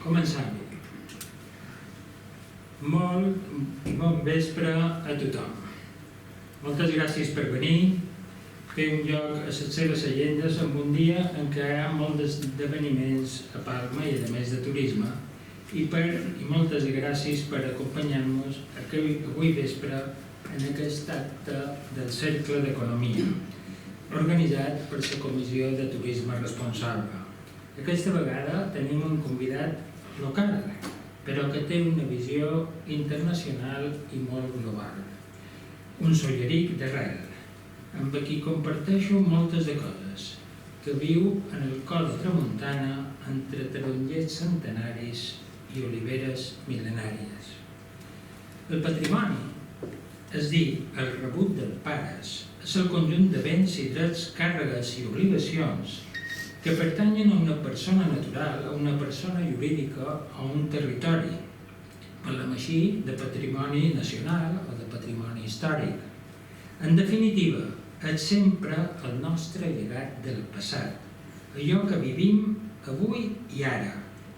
Començant. Molt bon vespre a tothom. Moltes gràcies per venir, fer un lloc a les seves agendes en un dia en què hi ha molts esdeveniments a Palma i a més de turisme, i moltes gràcies per acompanyar-nos avui vespre en aquest acte del Cercle d'Economia, organitzat per la Comissió de Turisme Responsable. Aquesta vegada tenim un convidat local, però que té una visió internacional i molt global. Un solleric d'arrel, amb qui comparteixo moltes de coses, que viu en el cor de tramuntana entre tarongers centenaris i oliveres mil·lenàries. El patrimoni, és dir, el rebut dels pares, és el conjunt de béns i drets, càrregues i obligacions que pertanyen a una persona natural, a una persona jurídica o a un territori, parlem així de patrimoni nacional o de patrimoni històric. En definitiva, és sempre el nostre llegat del passat, allò que vivim avui i ara,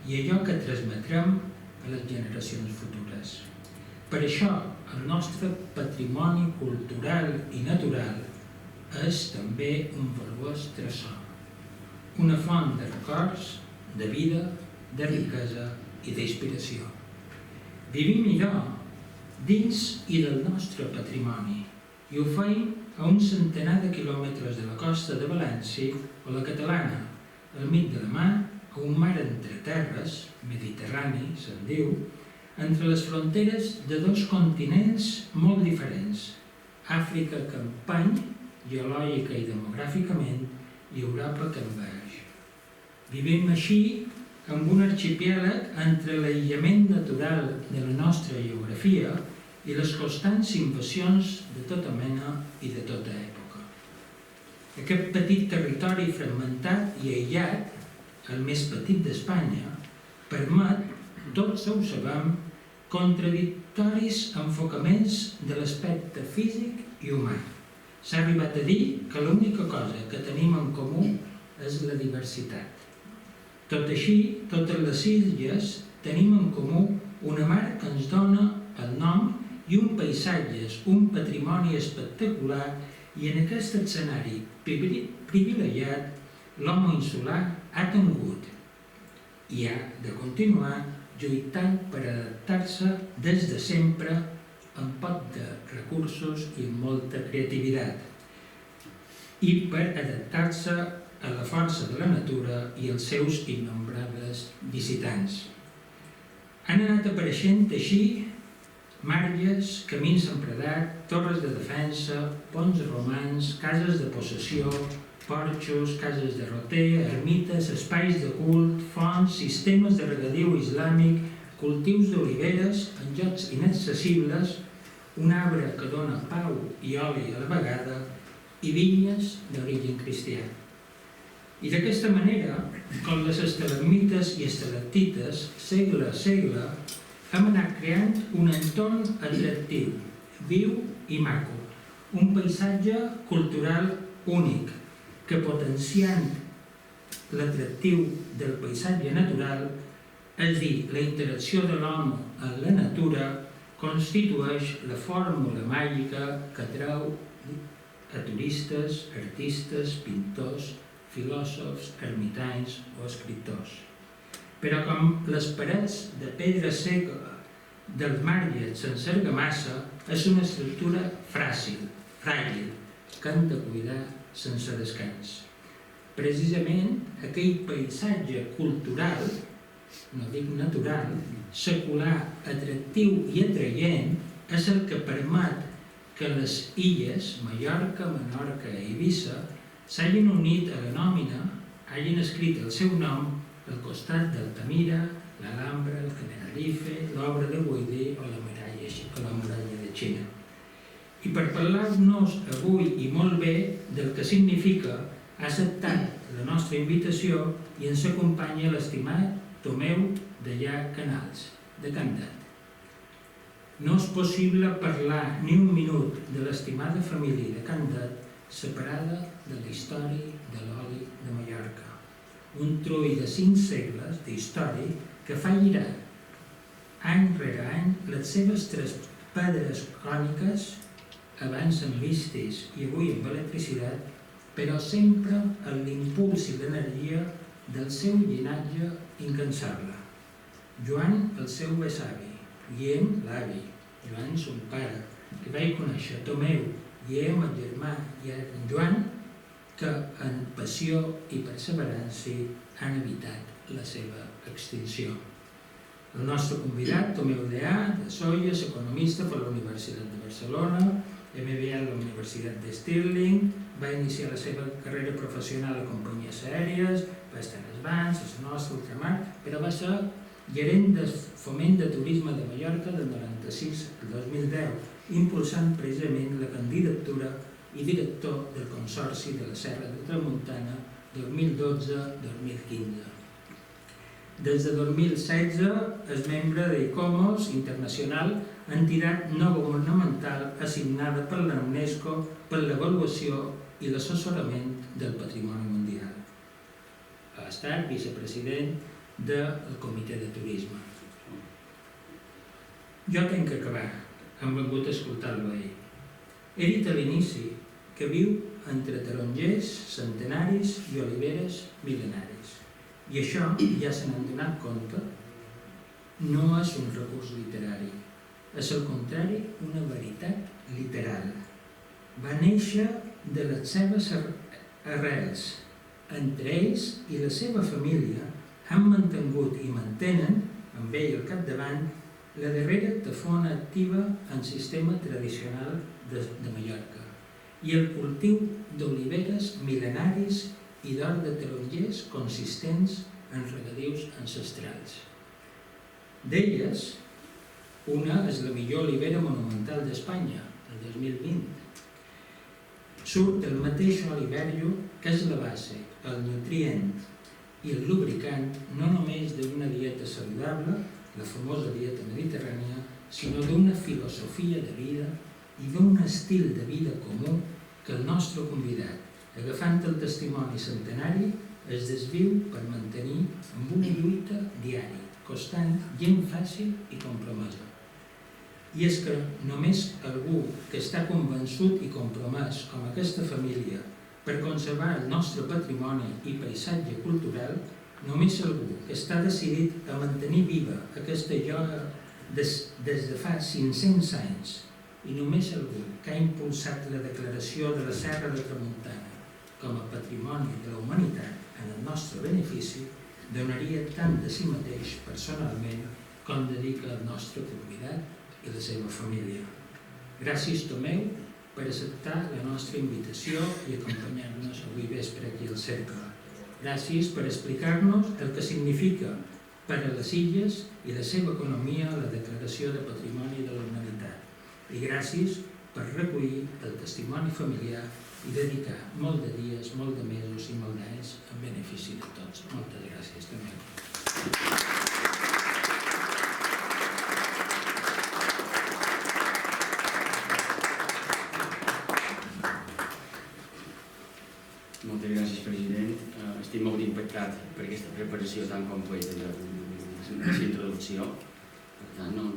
i allò que transmetrem a les generacions futures. Per això, el nostre patrimoni cultural i natural és també un valuós tresor, una font de records, de vida, de riquesa i d'inspiració. Vivim millor dins i del nostre patrimoni i ho feim a un centenar de quilòmetres de la costa de València o la Catalana, al mig de la mar, a un mar entre terres, mediterrani, se'n diu, entre les fronteres de dos continents molt diferents, Àfrica que empany, geològica i demogràficament, i Europa que envaeix. Vivim així amb un arxipèlag entre l'aïllament natural de la nostra geografia i les constants invasions de tota mena i de tota època. Aquest petit territori fragmentat i aïllat, el més petit d'Espanya, permet, tots ho sabem, contradictoris enfocaments de l'aspecte físic i humà. S'ha arribat a dir que l'única cosa que tenim en comú és la diversitat. Tot així, totes les illes tenim en comú una mar que ens dona el nom i un paisatge, un patrimoni espectacular, i en aquest escenari privilegiat l'home insular ha tingut i ha de continuar lluitant per adaptar-se des de sempre amb poc de recursos i amb molta creativitat i per adaptar-se a la força de la natura i els seus innombrables visitants. Han anat apareixent així marges, camins empedrats, torres de defensa, ponts romans, cases de possessió, porxos, cases de roter, ermites, espais de cult, fonts, sistemes de regadiu islàmic, cultius d'oliveres en llocs inaccessibles, un arbre que dona pau i oli a la vegada i vinyes d'origen cristià. I d'aquesta manera, com les estalagmites i estalactites, segle a segle, hem anat creant un entorn atractiu, viu i maco, un paisatge cultural únic, que potenciant l'atractiu del paisatge natural, és a dir, la interacció de l'home amb la natura, constitueix la fórmula màgica que atrau a turistes, artistes, pintors, filòsofs, ermitanys o escriptors. Però com les parets de pedra seca dels marges sense argamassa, és una estructura fràgil, que hem de cuidar sense descans. Precisament aquell paisatge cultural, no dic natural, secular, atractiu i atraient, és el que permet que les illes, Mallorca, Menorca i Eivissa, s'hagin unit a la nòmina, hagin escrit el seu nom al costat d'Altamira, l'Alhambra, el Generalife, l'Obra de Guaidí o la Muralla de Xina. I per parlar-nos avui i molt bé del que significa, ha acceptat la nostra invitació i ens acompanya l'estimat Tomeu Dellà Canals, de Candat. No és possible parlar ni un minut de l'estimada família de Candat separada de la història de l'oli de Mallorca. Un trull de 5 segles d'història que fa girar any rere any les seves tres pedres cròniques, abans amb vistes i avui amb electricitat, però sempre amb l'impuls i l'energia del seu llinatge incansable. Joan, el seu besavi, Guillem, l'avi, Joan, son pare, que vaig conèixer, Tomeu, Guillem, el germà, i en Joan, que en passió i perseverança han evitat la seva extinció. El nostre convidat, Tomeu Deà, de Solles, economista per la Universitat de Barcelona, MBA a la Universitat de Stirling, va iniciar la seva carrera professional a companyies aèries, va estar a Svans, a la nostra ultramar, però va ser gerent de foment de turisme de Mallorca del 96 al 2010, impulsant precisament la candidatura i director del Consorci de la Serra de Tramuntana 2012-2015. Des de 2016 és membre d'ICOMOS Internacional, entitat no governamental assignada per la UNESCO per l'avaluació i l'assessorament del patrimoni mundial. Ha estat vicepresident del Comitè de Turisme. Jo tinc que acabar. Hem vingut a escoltar-lo a ell. He dit a l'inici que viu entre tarongers, centenaris i oliveres mil·lenaris. I això, ja se n'han donat compte, no és un recurs literari. És al contrari una veritat literal. Va néixer de les seves arrels. Entre ells i la seva família han mantingut i mantenen, amb ell al capdavant, la darrera tafona activa en sistema tradicional de Mallorca i el cultiu d'oliveres mil·lenaris i d'or de tarongers consistents en regadius ancestrals. D'elles, una és la millor olivera monumental d'Espanya, el 2020. Surt del mateix oliverio que és la base, el nutrient i el lubricant no només d'una dieta saludable, la famosa dieta mediterrània, sinó d'una filosofia de vida i d'un estil de vida comú que el nostre convidat, agafant el testimoni centenari, es desviu per mantenir amb una lluita diària, constant, gent fàcil i compromesa. I és que només algú que està convençut i compromès, com aquesta família, per conservar el nostre patrimoni i paisatge cultural, només algú que està decidit a mantenir viva aquesta joia des de fa 500 anys i només algú que ha impulsat la declaració de la Serra de Tramuntana com a patrimoni de la humanitat en el nostre benefici, donaria tant de si mateix personalment com dedica al nostre convidat i la seva família. Gràcies, Tomeu, per acceptar la nostra invitació i acompanyar-nos avui vespre aquí al cercle. Gràcies per explicar-nos el que significa per a les illes i la seva economia la declaració de patrimoni de la humanitat. I gràcies per recollir el testimoni familiar i dedicar molt de dies, molt de mesos i molt d'anys en benefici de tots. Moltes gràcies també. Moltes gràcies, president. Estic molt impactat per aquesta preparació tan completa de la introducció. Per tant, no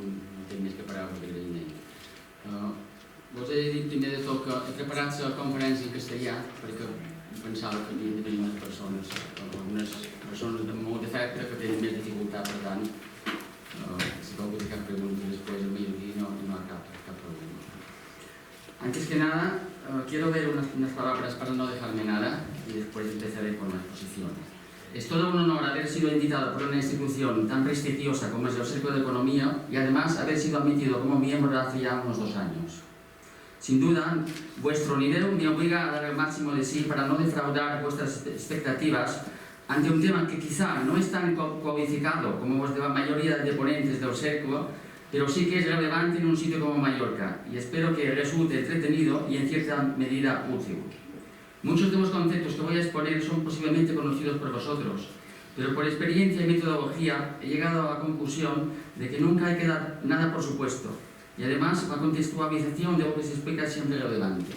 tinc més que paraules d'agraïment. Vos he dit primer de tot que he preparat la conferència en castellà perquè pensava que havia de tenir unes persones, algunes persones de molt defecte que tenen més dificultat, per tant, si vol que té cap pregunta després a mi aquí no hi ha cap problema. Antes que nada, quiero ver unas palabras para no dejarme nada y después empezaré con la exposición. Es todo un honor haber sido invitado por una institución tan prestigiosa como es el Cercle de Economía y además haber sido admitido como miembro hace ya unos 2 años. Sin duda, vuestro nivel me obliga a dar el máximo de sí para no defraudar vuestras expectativas ante un tema que quizá no es tan codificado como los de la mayoría de ponentes del Cercle, pero sí que es relevante en un sitio como Mallorca y espero que resulte entretenido y en cierta medida útil. Muchos de los conceptos que voy a exponer son posiblemente conocidos por vosotros, pero por experiencia y metodología he llegado a la conclusión de que nunca hay que dar nada por supuesto y además la contextualización de lo que se explica es siempre relevante.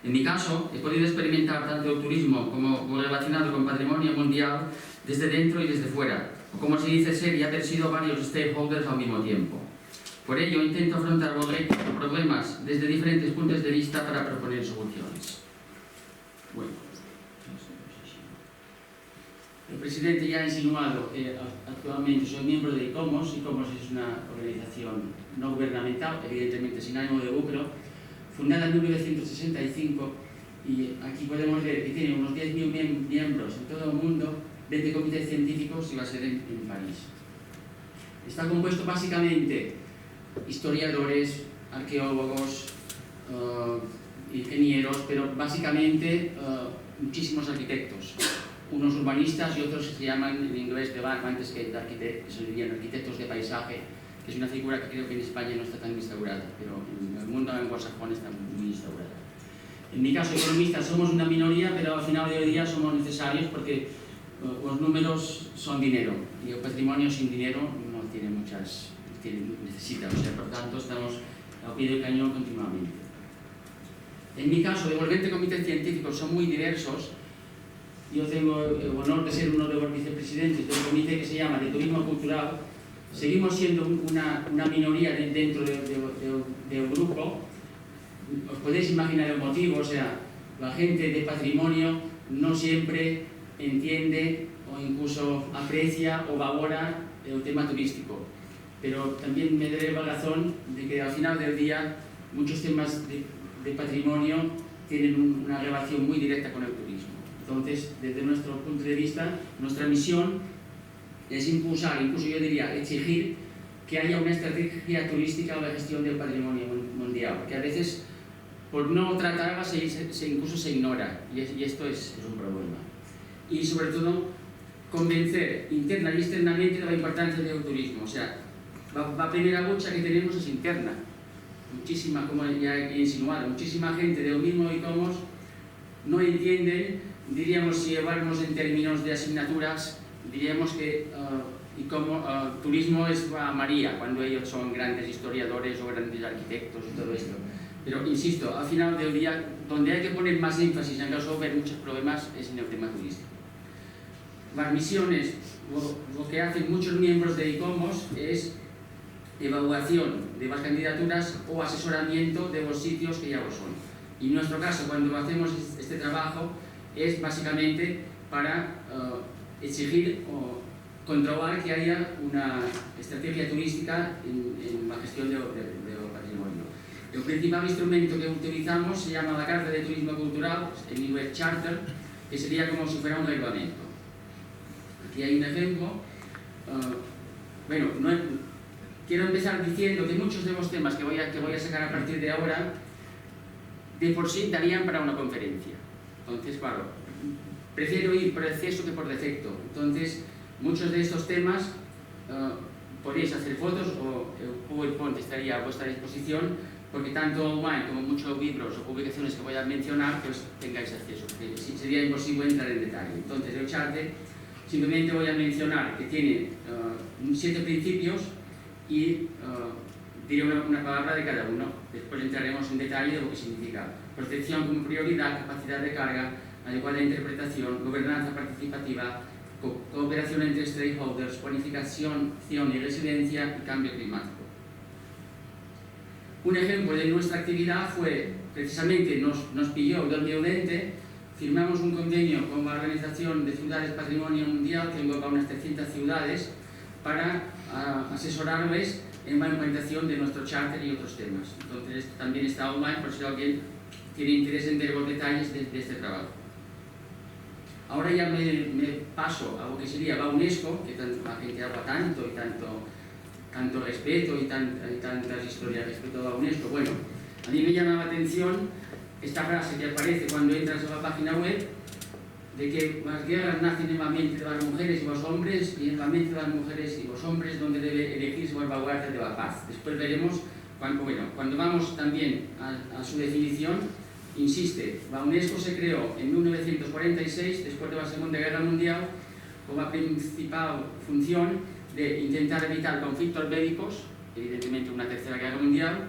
En mi caso, he podido experimentar tanto el turismo como lo relacionado con patrimonio mundial desde dentro y desde fuera, o como se dice ser y haber sido varios stakeholders al mismo tiempo. Por ello, intento afrontar los problemas desde diferentes puntos de vista para proponer soluciones. Bueno, el presidente ya ha insinuado que actualmente soy miembro de ICOMOS. ICOMOS es una organización no gubernamental, evidentemente sin ánimo de lucro, fundada en 1965, y aquí podemos ver que tiene unos 10.000 miembros en todo el mundo, 20 comités científicos y va a ser en París. Está compuesto básicamente historiadores, arqueólogos, ingenieros, pero básicamente muchísimos arquitectos. Unos urbanistas y otros que se llaman en inglés antes que de arquitectos, se dirían arquitectos de paisaje, que es una figura que creo que en España no está tan instaurada, pero en el mundo anglosajón está muy instaurada. En mi caso, economistas somos una minoría, pero al final del día somos necesarios porque los números son dinero y el patrimonio sin dinero no tiene necesita, o sea, por tanto estamos al pie del cañón continuamente. En mi caso, de los 20 comités científicos son muy diversos. Yo tengo el honor de ser uno de los vicepresidentes de un comité que se llama de Turismo Cultural. Seguimos siendo una minoría dentro del grupo. Os podéis imaginar el motivo, o sea, la gente de patrimonio no siempre entiende o incluso aprecia o valora el tema turístico. Pero también me daré la razón de que al final del día muchos temas de patrimonio tienen una relación muy directa con el turismo. Entonces, desde nuestro punto de vista, nuestra misión es impulsar, incluso yo diría exigir, que haya una estrategia turística en la gestión del patrimonio mundial, porque a veces por no tratarla incluso se ignora, y esto es un problema. Y sobre todo, convencer interna y externamente de la importancia del turismo. O sea, la primera lucha que tenemos es interna. Muchísima, como ya he insinuado, muchísima gente del mismo ICOMOS no entienden, diríamos, si lleváramos en términos de asignaturas, diríamos que turismo es a María, cuando ellos son grandes historiadores o grandes arquitectos y todo esto. Pero, insisto, al final del día, donde hay que poner más énfasis en resolver muchos problemas es en el tema turístico. Las misiones, lo que hacen muchos miembros de ICOMOS es evaluación de las candidaturas o asesoramiento de los sitios que ya lo son. Y en nuestro caso, cuando hacemos este trabajo, es básicamente para exigir o controlar que haya una estrategia turística en la gestión del patrimonio. El principal instrumento que utilizamos se llama la Carta de Turismo Cultural, en inglés Charter, que sería como si fuera un reglamento. Aquí hay un ejemplo. Quiero empezar diciendo que muchos de los temas que voy a sacar a partir de ahora, de por sí darían para una conferencia. Entonces, claro, prefiero ir por exceso que por defecto. Entonces, muchos de estos temas podéis hacer fotos o el PowerPoint estaría a vuestra disposición, porque tanto online como muchos libros o publicaciones que voy a mencionar, pues tengáis acceso, porque sería imposible entrar en detalle. Entonces, el charter, simplemente voy a mencionar que tiene 7 principios y diré una palabra de cada uno. Después entraremos en detalle de lo que significa protección como prioridad, capacidad de carga, adecuada interpretación, gobernanza participativa, cooperación entre stakeholders, planificación y resiliencia y cambio climático. Un ejemplo de nuestra actividad fue, precisamente nos pilló el 2020, firmamos un convenio con la Organización de Ciudades Patrimonio Mundial, que engloba unas 300 ciudades, para asesorarles en la implementación de nuestro charter y otros temas. Entonces, también está online por si alguien tiene interés en ver los detalles de este trabajo. Ahora ya me paso a lo que sería la UNESCO, que la gente habla tanto y tanto respeto y tantas historias respecto a la UNESCO. Bueno, a mí me llama la atención esta frase que aparece cuando entras a la página web, de que las guerras nacen en la mente de las mujeres y los hombres, y en la mente de las mujeres y los hombres donde debe elegirse el baluarte de la paz. Después veremos, cuando vamos también a su definición, insiste, la UNESCO se creó en 1946, después de la Segunda Guerra Mundial, con la principal función de intentar evitar conflictos bélicos, evidentemente una Tercera Guerra Mundial,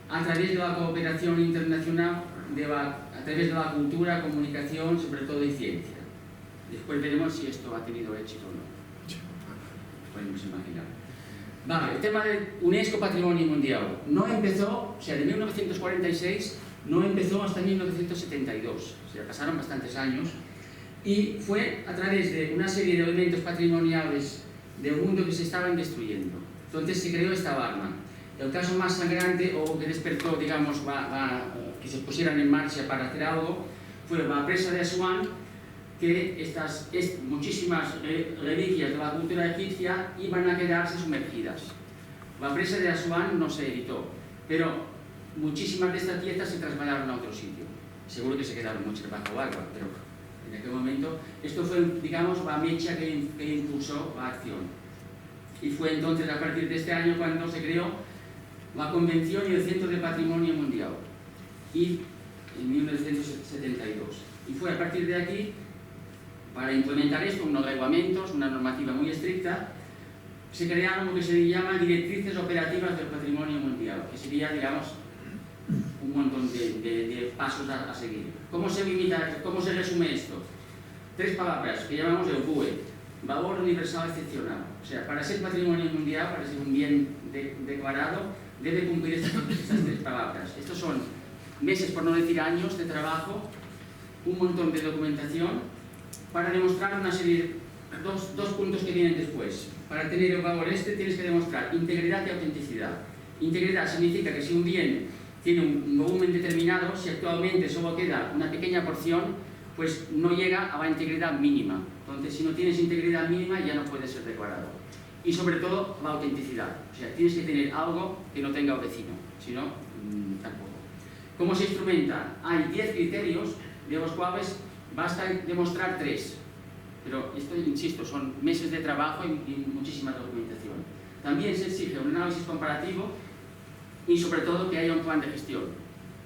a través de la cooperación internacional, a través de la cultura, comunicación, sobre todo y ciencia. Después veremos si esto ha tenido éxito o no. podemos imaginar. Vale, el tema de UNESCO Patrimonio Mundial no empezó, o sea, de 1946 no empezó hasta 1972, o sea, pasaron bastantes años, y fue a través de una serie de elementos patrimoniales del mundo que se estaban destruyendo. Entonces se creó esta alarma. El caso más sangrante, o que despertó, digamos, que se pusieran en marcha para hacer algo, fue la presa de Asuán, que muchísimas reliquias de la cultura egipcia iban a quedarse sumergidas. La presa de Asuán no se editó, pero muchísimas de estas piezas se trasladaron a otro sitio. Seguro que se quedaron muchas bajo el agua, pero en aquel momento esto fue, digamos, la mecha que impulsó la acción. Y fue entonces, a partir de este año, cuando se creó la Convención y el Centro de Patrimonio Mundial, y en 1972. Y fue a partir de aquí, para implementar esto, unos reglamentos, una normativa muy estricta, se crearon lo que se llama directrices operativas del patrimonio mundial, que sería, digamos, un montón de pasos a seguir. ¿Cómo se limita, cómo se resume esto? 3 palabras que llamamos el BUE, valor universal excepcional. O sea, para ser patrimonio mundial, para ser un bien declarado, debe cumplir estas 3 palabras. Estos son meses, por no decir años, de trabajo, un montón de documentación, para demostrar una serie, dos puntos que vienen después. Para tener el valor tienes que demostrar integridad y autenticidad. Integridad significa que si un bien tiene un volumen determinado, si actualmente solo queda una pequeña porción, pues no llega a la integridad mínima. Entonces, si no tienes integridad mínima, ya no puede ser declarado. Y sobre todo, la autenticidad. O sea, tienes que tener algo que no tenga el vecino, si no, tampoco. ¿Cómo se instrumenta? Hay 10 criterios, de los cuales basta demostrar 3. Pero esto, insisto, son meses de trabajo y muchísima documentación. También se exige un análisis comparativo y sobre todo que haya un plan de gestión.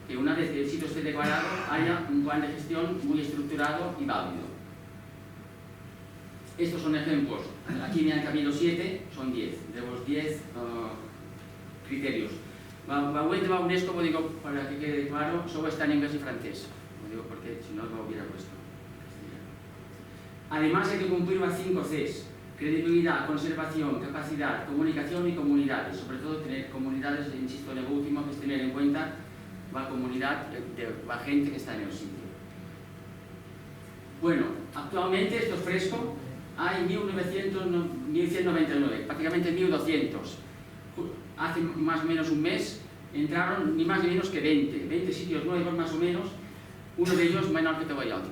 Que una vez que el sitio esté declarado, haya un plan de gestión muy estructurado y válido. Estos son ejemplos. Aquí me han cabido 7, son 10. De los 10 criterios. La web de la UNESCO, como digo, para que quede claro, solo está en inglés y francés. Lo digo porque si no, lo hubiera puesto. Además, hay que cumplir las 5 Cs: credibilidad, conservación, capacidad, comunicación y comunidades. Sobre todo tener comunidades, insisto en lo último, que es tener en cuenta la comunidad de la gente que está en el sitio. Bueno, actualmente, esto es fresco, hay 1199, prácticamente 1200. Hace más o menos un mes entraron ni más ni menos que 20 sitios nuevos más o menos, uno de ellos menor que Baleárico,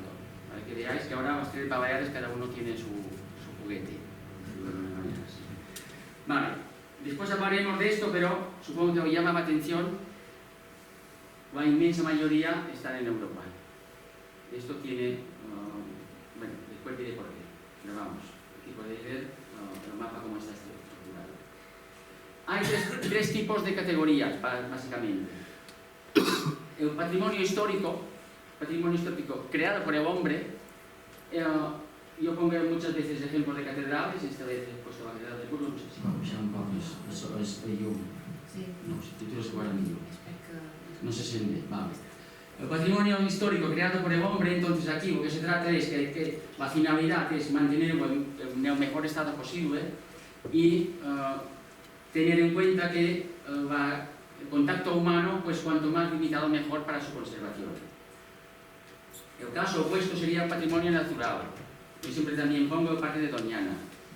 para que veáis que ahora las 3 Baleares cada uno tiene su juguete. Vale, después hablaremos de esto, pero supongo que os llama la atención, la inmensa mayoría están en Europa. Esto tiene, bueno, después diré por qué, pero vamos, aquí podéis ver el mapa cómo está estructurado. Hay 3 tipos de categorías, básicamente. El patrimonio histórico creado por el hombre. Yo pongo muchas veces ejemplos de catedrales, esta vez he puesto la catedral de Burgos, no sé si baixar un poc és llum. No, si titula se guarda millor. No se siente, vale. El patrimonio histórico creado por el hombre, entonces aquí lo que se trata es que la finalidad es mantenerlo en el mejor estado posible y tener en cuenta que el contacto humano, pues cuanto más limitado mejor para su conservación. El caso opuesto sería el patrimonio natural. Yo siempre también pongo el Parque de Doñana.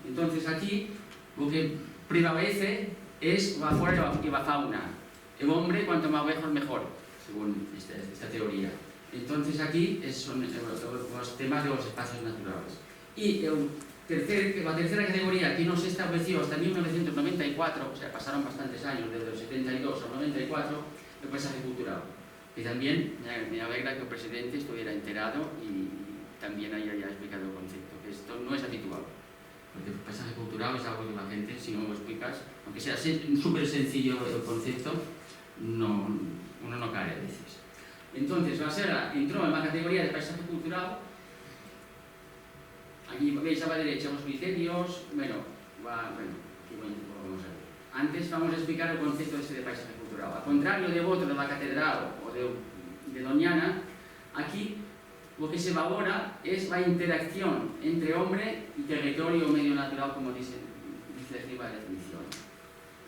Entonces aquí lo que prevalece es la flora y la fauna. El hombre cuanto más lejos mejor, según esta teoría. Entonces aquí son los temas de los espacios naturales. Y la tercera categoría que no se estableció hasta 1994, o sea, pasaron bastantes años, desde el 72 al 94, el paisaje cultural. Y también me alegra que el presidente estuviera enterado y también haya explicado el concepto, que esto no es habitual. Porque el paisaje cultural es algo que la gente, si no lo explicas, aunque sea súper sencillo el concepto, uno no cae a veces. Entonces, la Serra entró en la categoría de paisaje cultural. Aquí veis a la derecha los criterios. Bueno, aquí vamos a ver. Antes vamos a explicar el concepto de paisaje cultural. Al contrario de otro de la catedral o de Doñana, aquí lo que se valora es la interacción entre hombre y territorio o medio natural, como dicen legislativa de definición.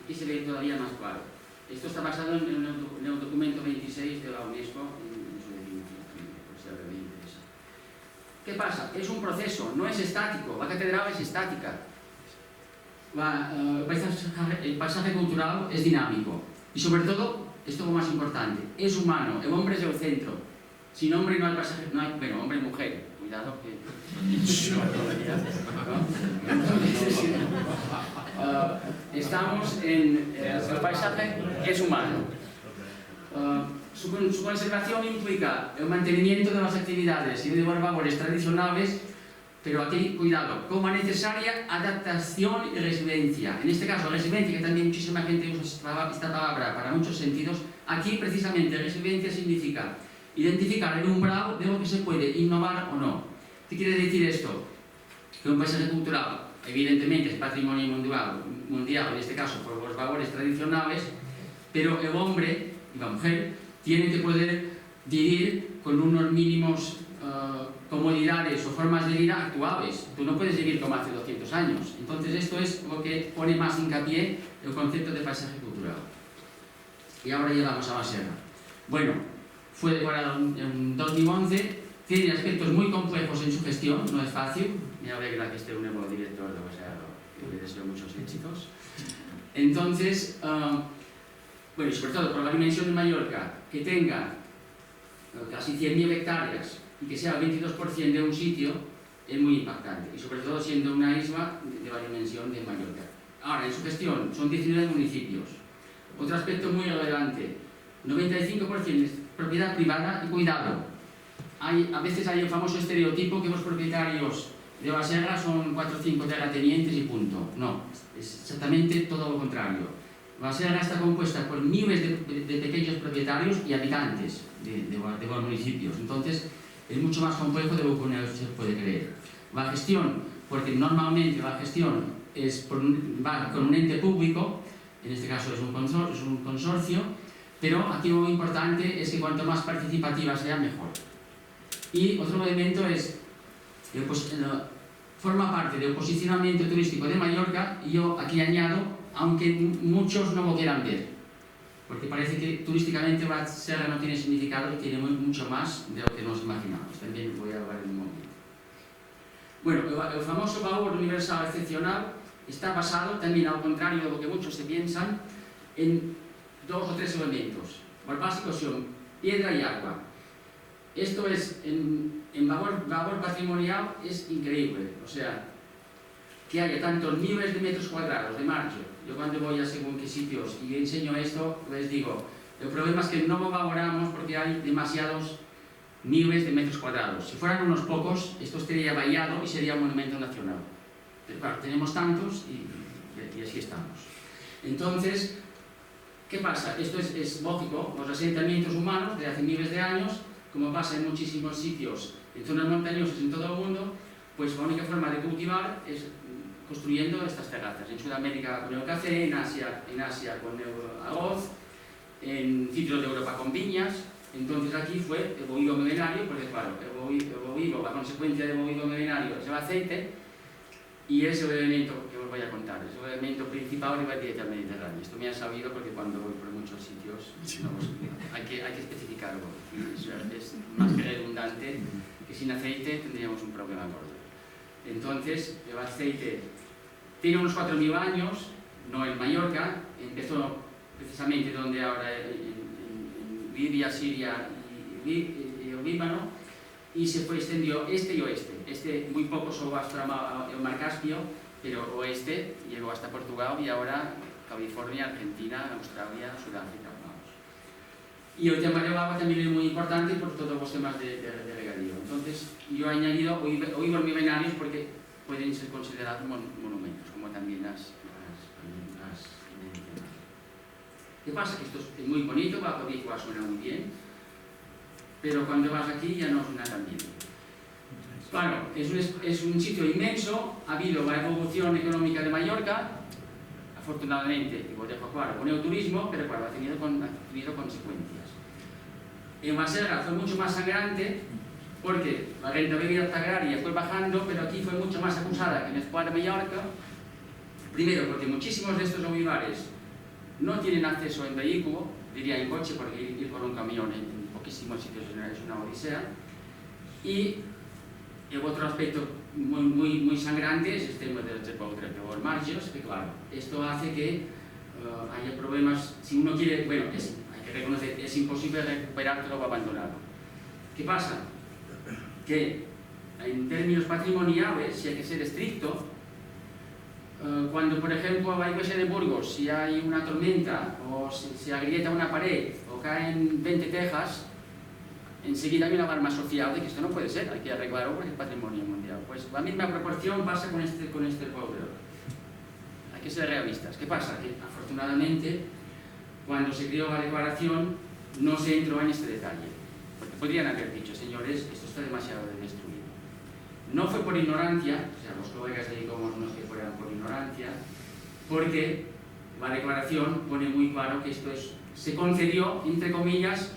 Aquí se ve todavía más claro. Esto está basado en el documento 26 de la UNESCO, en su definición, por si a alguien le interesa. ¿Qué pasa? Es un proceso, no es estático. La catedral es estática. El paisaje cultural es dinámico. Y sobre todo, esto es lo más importante, es humano, el hombre es el centro. Sin hombre no hay paisaje, no hay, bueno, hombre y mujer, cuidado que... estamos en... el paisaje es humano. Su conservación implica el mantenimiento de las actividades y de los valores tradicionales, pero aquí, cuidado, como necesaria adaptación y resiliencia. En este caso, resiliencia, que también muchísima gente usa esta palabra para muchos sentidos, aquí precisamente resiliencia significa identificar el umbral de lo que se puede innovar o no. ¿Qué quiere decir esto? Que un paisaje cultural, evidentemente, es patrimonio mundial, en este caso por los valores tradicionales, pero el hombre y la mujer tienen que poder vivir con unos mínimos comodidades o formas de vida actuales. Tú no puedes vivir como hace 200 años. Entonces esto es lo que pone más hincapié el concepto de paisaje cultural. Y ahora llegamos a la Serra. Bueno, fue decorado en 2011, tiene aspectos muy complejos en su gestión, no es fácil. Me alegra que esté un nuevo director de la Serra, que le deseo muchos éxitos. Entonces, bueno, y sobre todo por la dimensión de Mallorca, que tenga casi 100.000 hectáreas y que sea el 22% de un sitio, es muy impactante, y sobre todo siendo una isla de la dimensión de Mallorca. Ahora, en su gestión son 19 municipios. Otro aspecto muy relevante, 95% es propiedad privada y cuidado. A veces hay el famoso estereotipo que los propietarios de la Serra son 4 o 5 terratenientes y punto. No, es exactamente todo lo contrario. La Serra está compuesta por miles de pequeños propietarios y habitantes de los municipios. Entonces, es mucho más complejo de lo que uno se puede creer. La gestión, porque normalmente la gestión va con un ente público, en este caso es un consorcio, pero aquí lo importante es que cuanto más participativa sea, mejor. Y otro elemento es, forma parte del posicionamiento turístico de Mallorca, y yo aquí añado, aunque muchos no lo quieran ver, porque parece que turísticamente la Serra no tiene significado y tiene mucho más de lo que nos imaginamos. También voy a hablar en un momento. Bueno, el famoso valor universal excepcional está basado, también al contrario de lo que muchos se piensan, en 2 o 3 elementos. Los básicos son piedra y agua. Esto es, en valor patrimonial, es increíble. O sea, que haya tantos miles de metros cuadrados de marcha. Yo cuando voy a según qué sitios y enseño esto, les digo, el problema es que no lo valoramos porque hay demasiados miles de metros cuadrados. Si fueran unos pocos, esto estaría vallado y sería un monumento nacional. Pero claro, tenemos tantos y así estamos. Entonces, ¿qué pasa? Esto es lógico, los asentamientos humanos de hace miles de años, como pasa en muchísimos sitios, en zonas montañosas en todo el mundo, pues la única forma de cultivar es construyendo estas terrazas. En Sudamérica con el café, en Asia con el arroz, en sitios de Europa con viñas. Entonces aquí fue el bohío milenario, porque claro, el bohío, la consecuencia del bohío milenario es el aceite, y es el elemento que os voy a contar, es el elemento principal de la dieta mediterránea. Esto me ha sabido porque cuando voy por muchos sitios hay que especificarlo. Es más que redundante que sin aceite tendríamos un problema gordo. Entonces, el aceite tiene unos 4.000 años, no en Mallorca, empezó precisamente donde ahora en Libia, Siria y el Líbano, y se fue extendió este y oeste. Este muy poco solo hasta el mar Caspio, pero oeste llegó hasta Portugal y ahora California, Argentina, Australia, Sudáfrica. Vamos. Y el tema del agua también es muy importante por todos los temas de regadío. Entonces, yo he añadido oídos milenarios porque pueden ser considerados monumentos, como también las mencionado. ¿Qué pasa? Que esto es muy bonito, va por Iguá suena muy bien, pero cuando vas aquí ya no suena tan bien. Claro, es un sitio inmenso, ha habido la evolución económica de Mallorca, afortunadamente, y os dejo claro, con el turismo, pero claro, ha tenido consecuencias. En la Serra fue mucho más sangrante, porque la rentabilidad agraria fue bajando, pero aquí fue mucho más acusada que en el Escuadra de Mallorca, Primero, porque muchísimos de estos hogares no tienen acceso en vehículo, diría en coche, porque ir con un camión en poquísimos sitios es una odisea. Y el otro aspecto muy sangrante es el tema del los marges, que claro, esto hace que haya problemas. Si uno quiere, bueno, hay que reconocer, es imposible recuperar todo lo abandonado. ¿Qué pasa? Que en términos patrimoniales, si hay que ser estricto, cuando por ejemplo en la iglesia de Burgos, si hay una tormenta o se agrieta una pared o caen 20 tejas, enseguida hay una alarma social de que esto no puede ser, hay que arreglarlo porque es patrimonio mundial. Pues la misma proporción pasa con este pueblo. Hay que ser realistas. ¿Qué pasa? Que afortunadamente cuando se creó la declaración no se entró en este detalle, porque podrían haber dicho, señores, esto está demasiado destruido. No fue por ignorancia, o sea, los colegas de ICOMOS no es que fueran por ignorancia, porque la declaración pone muy claro que esto se concedió, entre comillas,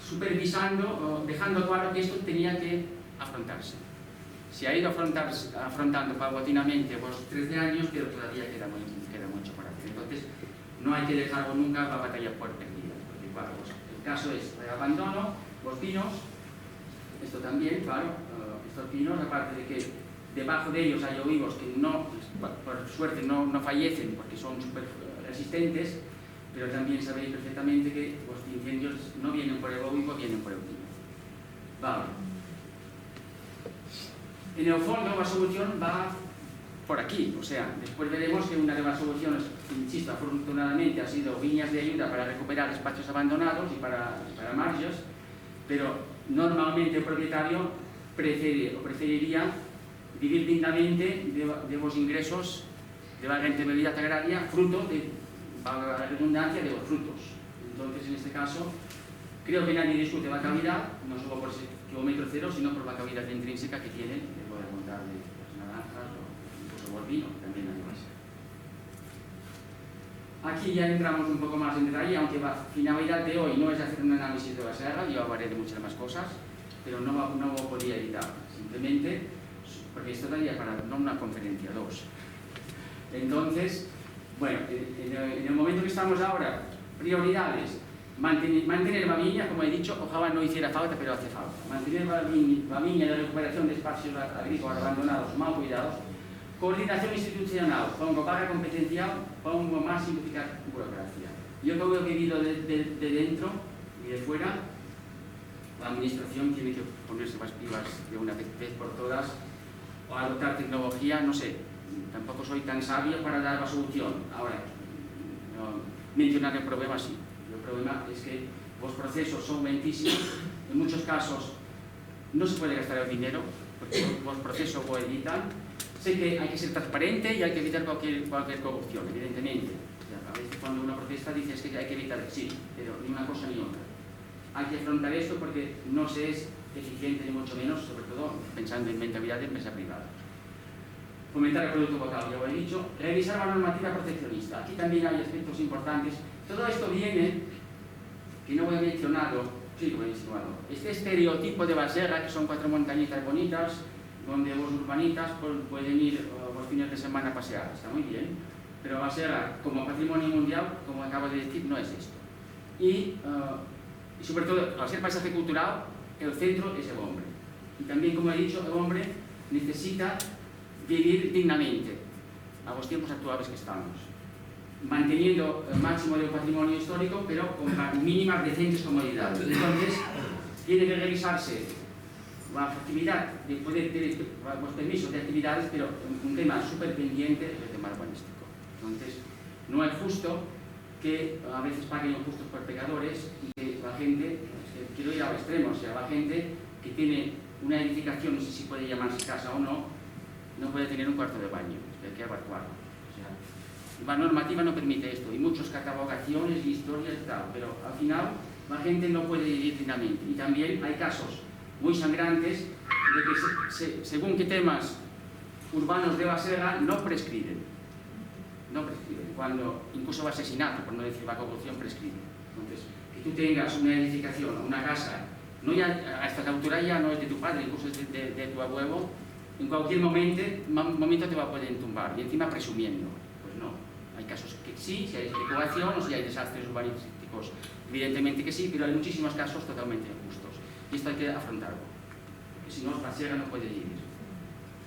supervisando, dejando claro que esto tenía que afrontarse. Se ha ido afrontando paulatinamente los 13 años, pero todavía queda mucho por hacer. Entonces, no hay que dejarlo nunca la batalla por perdida, porque claro, el caso es el abandono, los pinos, esto también, claro, estos pinos, aparte de que debajo de ellos hay olivos que no, por suerte no fallecen porque son súper resistentes, pero también sabéis perfectamente que los incendios no vienen por el olivo, vienen por el pino. Vale. En el fondo la solución va por aquí, o sea, después veremos que una de las soluciones, insisto, afortunadamente ha sido líneas de ayuda para recuperar espacios abandonados y para marges, pero normalmente el propietario preferiría vivir dignamente de los ingresos de la rentabilidad agraria, fruto de la redundancia de los frutos. Entonces, en este caso, creo que nadie discute la calidad, no solo por ese kilómetro cero, sino por la calidad intrínseca que tiene, que puede contar de las naranjas o incluso el vino, también además. Aquí ya entramos un poco más en detalle, aunque la finalidad de hoy no es hacer un análisis de la serra, yo hablaré de muchas más cosas, pero no lo podía evitar, simplemente porque esto daría para no una conferencia, dos. Entonces, bueno, en el momento que estamos ahora, prioridades, mantener la viña, como he dicho, ojalá no hiciera falta, pero hace falta. Mantener la viña de recuperación de espacios agrícolas abandonados, mal cuidados, coordinación institucional, pongo paga competencial, pongo más simplificar burocracia. Yo que lo he vivido de dentro y de fuera, la administración tiene que ponerse las pilas de una vez por todas o adoptar tecnología, no sé, tampoco soy tan sabio para dar la solución. Ahora, mencionar el problema sí. El problema es que los procesos son lentísimos, en muchos casos no se puede gastar el dinero porque los procesos lo evitan. Sé que hay que ser transparente y hay que evitar cualquier corrupción, evidentemente. O sea, a veces cuando uno protesta dices que hay que evitar, sí, pero ni una cosa ni otra. Hay que afrontar esto porque no se es eficiente ni mucho menos, sobre todo pensando en mentalidad de empresa privada. Fomentar el producto local, ya lo he dicho. Revisar la normativa proteccionista. Aquí también hay aspectos importantes. Todo esto viene, que no lo he mencionado, sí lo he mencionado, este estereotipo de la serra, que son 4 montañitas bonitas, donde los urbanitas pueden ir los fines de semana a pasear, está muy bien, pero la serra como patrimonio mundial, como acabo de decir, no es esto. Y sobre todo, al ser paisaje cultural, el centro es el hombre. Y también, como he dicho, el hombre necesita vivir dignamente a los tiempos actuales que estamos, manteniendo el máximo del patrimonio histórico, pero con las mínimas decentes comodidades. Entonces, tiene que revisarse la actividad de poder tener los permisos de actividades, pero un tema súper pendiente es el tema urbanístico. Entonces, no es justo que a veces paguen los justos por pecadores y que la gente, quiero ir al extremo, o sea, la gente que tiene una edificación, no sé si puede llamarse casa o no, no puede tener un cuarto de baño, hay que evacuarlo. O sea, la normativa no permite esto, y muchas catalogaciones y historias y tal, pero al final la gente no puede vivir dignamente. Y también hay casos muy sangrantes de que según qué temas urbanos de la serra no prescriben. No prescriben, cuando incluso el asesinato, por no decir la corrupción, prescribe. Entonces, que tú tengas una edificación o una casa, no ya, a esta altura ya no es de tu padre, incluso es de tu abuelo, en cualquier momento te va a poder tumbar, y encima presumiendo. Pues no, hay casos que sí, si hay especulación o si hay desastres urbanísticos, evidentemente que sí, pero hay muchísimos casos totalmente injustos, y esto hay que afrontarlo, porque si no, Basiega no puede vivir.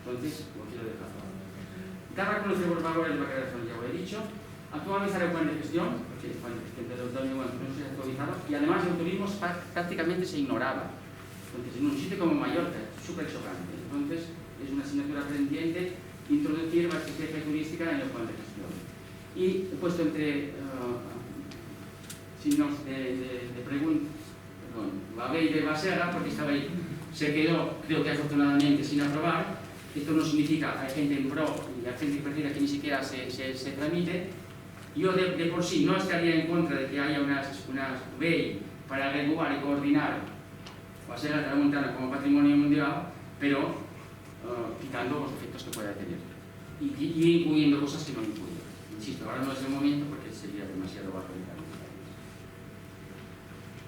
Entonces, lo quiero dejar. Dar a conocer los valores de la creación, ya lo he dicho, actualizar el plan de gestión, porque el plan de gestión de 2009 no se ha actualizado, y además el turismo prácticamente se ignoraba. Entonces, en un sitio como Mallorca, súper chocante. Entonces, es una asignatura pendiente introducir la estrategia turística en el plan de gestión. Y he puesto entre signos de pregunta, la ley de Basiega, porque esta ley se quedó, creo que afortunadamente, sin aprobar. Esto no significa que hay gente en pro y hay gente que prefiere que ni siquiera se tramite. Yo de por sí no estaría en contra de que haya una ley para regular y coordinar Basiega de la Tramuntana como patrimonio mundial, pero quitando los efectos que pueda tener y incluyendo cosas que no incluyen. Insisto, ahora no es el momento porque sería demasiado bajo el camino.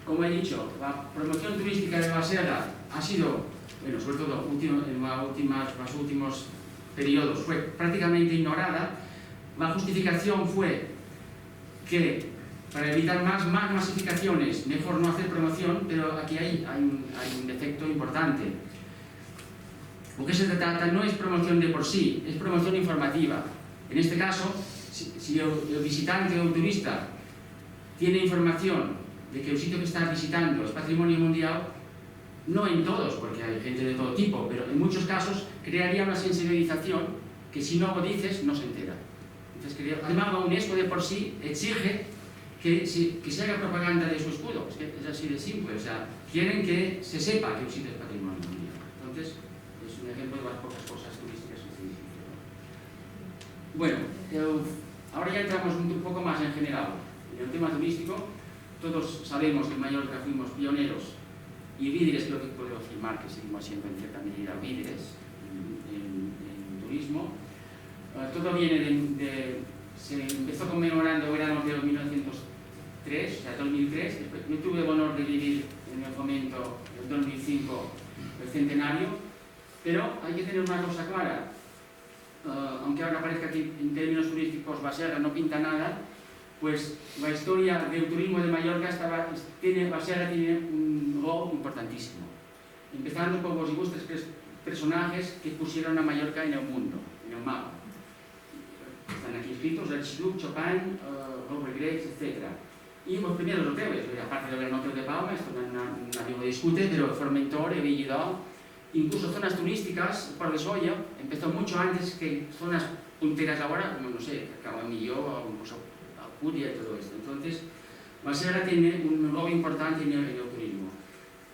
Como he dicho, la promoción turística de Basiega ha sido, bueno, sobre todo en los últimos periodos, fue prácticamente ignorada. La justificación fue que para evitar más masificaciones, mejor no hacer promoción, pero aquí hay un defecto importante. Lo que se trata no es promoción de por sí, es promoción informativa. En este caso, si el visitante o el turista tiene información de que el sitio que está visitando es patrimonio mundial, no en todos, porque hay gente de todo tipo, pero en muchos casos crearía una sensibilización que si no lo dices, no se entera. Entonces, además, la UNESCO de por sí exige que se haga propaganda de su escudo. Es así de simple, o sea, quieren que se sepa que un sitio es patrimonio mundial. Entonces, es un ejemplo de las pocas cosas turísticas que se dicen. Bueno, ahora ya entramos un poco más en general. En el tema turístico, todos sabemos que en Mallorca fuimos pioneros y líderes, creo que puedo afirmar que seguimos siendo en cierta medida líderes en turismo. Todo viene se empezó conmemorando el verano de 1903, o sea, 2003. Yo tuve el honor de vivir en el Fomento el 2005, el centenario, pero hay que tener una cosa clara. Aunque ahora parezca que en términos turísticos Basiega no pinta nada, pues la historia del turismo de Mallorca Basiega tiene un rol importantísimo, empezando por los ilustres personajes que pusieron a Mallorca en el mundo, en el mapa. Están aquí escritos: Archiduc, Chopin, Robert Graves, etc. Y los primeros hoteles, aparte del Hotel de Palma, esto nadie lo discute, pero Formentor, Evillidó, incluso zonas turísticas, Port de Solla, empezó mucho antes que zonas punteras ahora, como, no sé, Calamillo, o incluso Alcudia y todo esto. Entonces, Basiega tiene un rol importante en el turismo.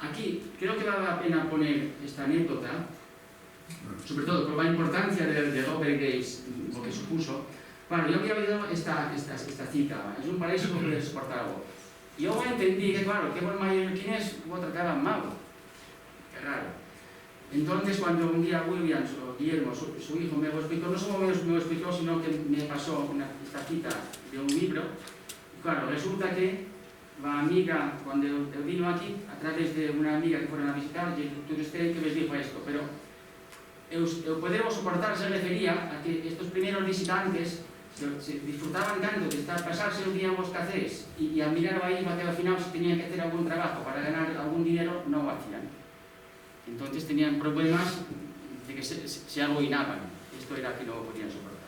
Aquí creo que vale la pena poner esta anécdota, sobre todo por la importancia de Robert Graves, lo que supuso. Bueno, yo había oído esta cita: es un paraíso insoportable. Yo entendí que, claro, que buen mallorquines lo trataban mal. Qué raro. Entonces, cuando un día Williams o Guillermo, su hijo, me lo explicó, no solo me lo explicó, sino que me pasó esta cita de un libro. Claro, resulta que la amiga, cuando él vino aquí, a través de una amiga que fueron a visitar, que les dijo esto, pero el poder soportar se refería a que estos primeros visitantes se disfrutaban tanto de pasarse el día en los cafés y al mirar la isla, que al final si tenían que hacer algún trabajo para ganar algún dinero, no lo hacían. Entonces tenían problemas de que se arruinaban. Esto era que no lo podían soportar.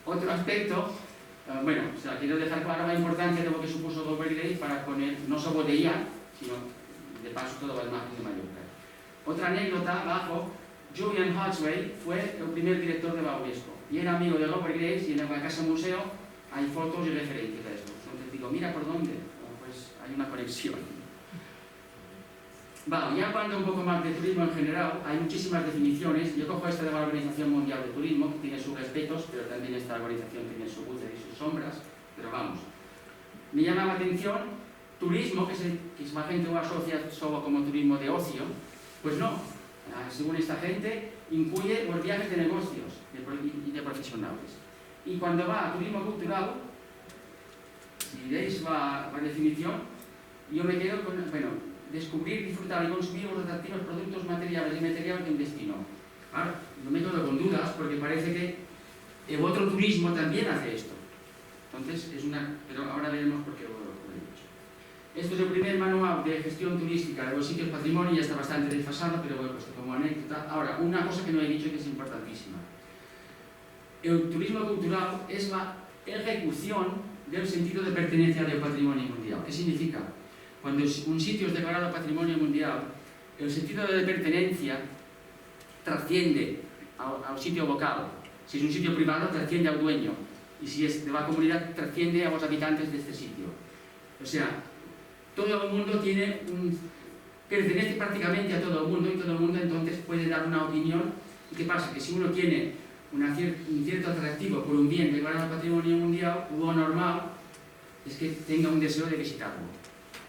Otro aspecto, bueno, o sea, quiero dejar clara la importancia de lo que supuso Robert Graves para poner no solo de ella, sino de paso toda la imagen de Mallorca. Otra anécdota, abajo: Julian Hodgway fue el primer director de la UNESCO y era amigo de Robert Graves, y en la casa museo hay fotos y referencias de eso. Entonces digo, mira por dónde, pues hay una conexión. Vale, ya hablando un poco más de turismo en general, hay muchísimas definiciones. Yo cojo esta de la Organización Mundial de Turismo, que tiene sus respetos, pero también esta organización tiene sus luces y sus sombras, pero vamos. Me llama la atención turismo, que es la gente lo asocia solo como turismo de ocio. Pues no, según esta gente, incluye los viajes de negocios y de profesionales. Y cuando va a turismo cultural, si veis la definición, yo me quedo con, bueno, descubrir, disfrutar y consumir los atractivos productos materiales y materiales de un destino. Ahora, yo me quedo con dudas porque parece que el otro turismo también hace esto. Entonces, pero ahora veremos por qué lo he dicho. Esto es el primer manual de gestión turística de los sitios patrimonio, ya está bastante desfasado, pero lo he puesto como anécdota. Ahora, una cosa que no he dicho que es importantísima. El turismo cultural es la ejecución del sentido de pertenencia del patrimonio mundial. ¿Qué significa? Cuando un sitio es declarado patrimonio mundial, el sentido de pertenencia trasciende al sitio local. Si es un sitio privado, trasciende al dueño. Y si es de la comunidad, trasciende a los habitantes de este sitio. O sea, todo el mundo pertenece prácticamente a todo el mundo, y todo el mundo entonces puede dar una opinión. ¿Y qué pasa? Que si uno tiene un cierto atractivo por un bien declarado patrimonio mundial, lo normal es que tenga un deseo de visitarlo.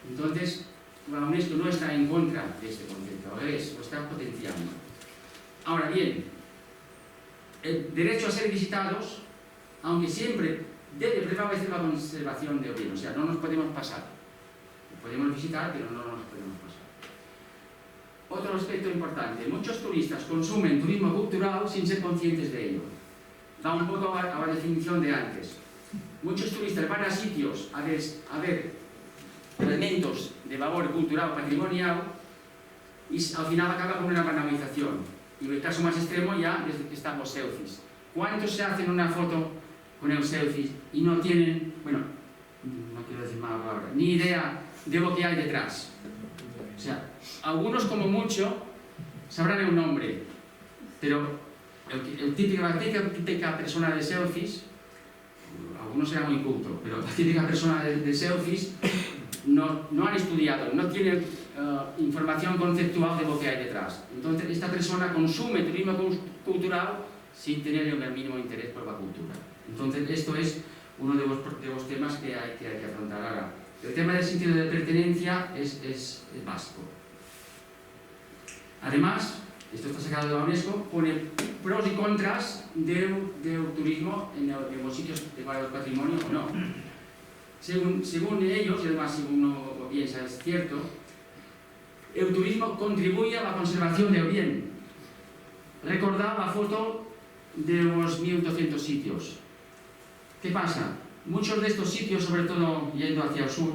Entonces, la UNESCO no está en contra de este concepto, al revés, lo está potenciando. Ahora bien, el derecho a ser visitados, aunque siempre debe prevalecer la conservación del bien, o sea, no nos podemos pasar. Podemos visitar, pero no nos podemos pasar. Otro aspecto importante, muchos turistas consumen turismo cultural sin ser conscientes de ello. Va un poco a la definición de antes. Muchos turistas van a sitios a ver elementos de valor cultural patrimonial y al final acaba con una banalización. Y en el caso más extremo ya están los selfies. ¿Cuántos se hacen una foto con el selfie y no tienen, bueno, no quiero decir mala palabra, ni idea de lo que hay detrás? O sea, algunos como mucho sabrán el nombre, pero la típica persona de selfies, algunos serán muy cultos, pero la típica persona de selfies no han estudiado, no tienen información conceptual de lo que hay detrás. Entonces, esta persona consume turismo cultural sin tener el mínimo interés por la cultura. Entonces, esto es uno de los temas que hay que afrontar ahora. El tema del sentido de pertenencia es básico. Además, esto está sacado de la UNESCO, pone pros y contras del turismo en los sitios declarados patrimonio o no. Según ellos, y además si uno lo piensa es cierto, el turismo contribuye a la conservación del bien. Recordad la foto de los 1.200 sitios. ¿Qué pasa? Muchos de estos sitios, sobre todo yendo hacia el sur,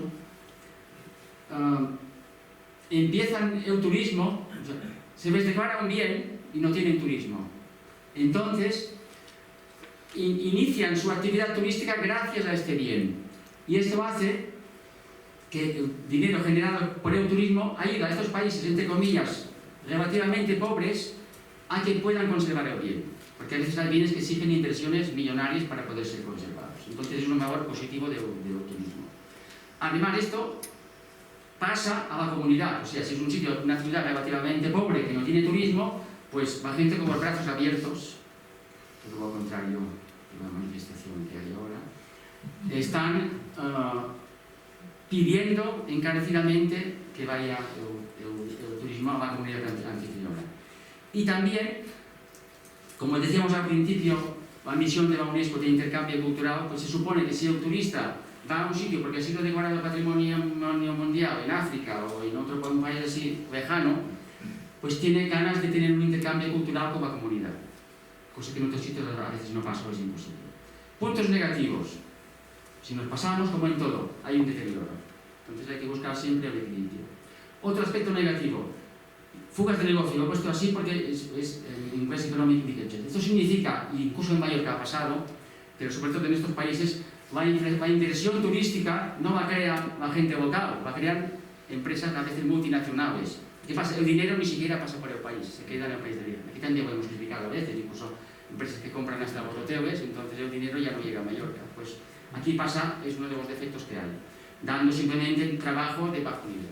empiezan el turismo, o sea, se les declara un bien y no tienen turismo. Entonces, inician su actividad turística gracias a este bien. Y esto hace que el dinero generado por el turismo ayude a estos países, entre comillas, relativamente pobres, a que puedan conservar el bien. Porque a veces hay bienes que exigen inversiones millonarias para poder ser conservados. Entonces es un valor positivo del turismo. Además, esto pasa a la comunidad. O sea, si es un sitio, una ciudad relativamente pobre que no tiene turismo, pues la gente con los brazos abiertos, todo lo contrario de la manifestación que hay ahora, están pidiendo encarecidamente que vaya el turismo a la comunidad anfitriona. Y también, como decíamos al principio, la misión de la UNESCO de intercambio cultural, pues se supone que si el turista va a un sitio porque ha sido declarado patrimonio mundial en África o en otro país así lejano, pues tiene ganas de tener un intercambio cultural con la comunidad, cosa que en otros sitios a veces no pasa o es imposible. Puntos negativos. Si nos pasamos, como en todo, hay un deterioro. Entonces hay que buscar siempre el equilibrio. Otro aspecto negativo, fugas de negocio. Lo he puesto así porque es en inglés economic leakage. Esto significa, incluso en Mallorca ha pasado, pero sobre todo en estos países, la inversión turística no la crea la gente local, la crean empresas a veces multinacionales. ¿Qué pasa? El dinero ni siquiera pasa por el país, se queda en el país de origen. Aquí también lo hemos criticado a veces, incluso empresas que compran hasta los hoteles, entonces el dinero ya no llega a Mallorca. Pues aquí pasa, es uno de los defectos que hay, dando simplemente el trabajo de bajo nivel.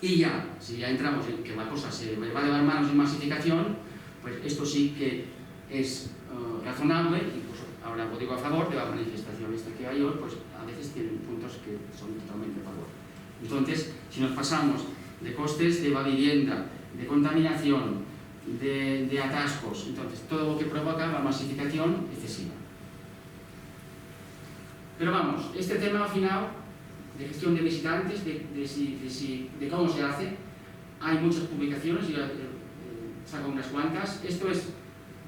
Y ya, si ya entramos en que la cosa se va de las manos en masificación, pues esto sí que es razonable, incluso ahora lo digo a favor de la manifestación esta que hay hoy, pues a veces tienen puntos que son totalmente a favor. Entonces, si nos pasamos de costes de la vivienda, de contaminación, de atascos, entonces todo lo que provoca la masificación excesiva. Pero vamos, este tema al final de gestión de visitantes, de cómo se hace, hay muchas publicaciones y saco unas cuantas. Esto es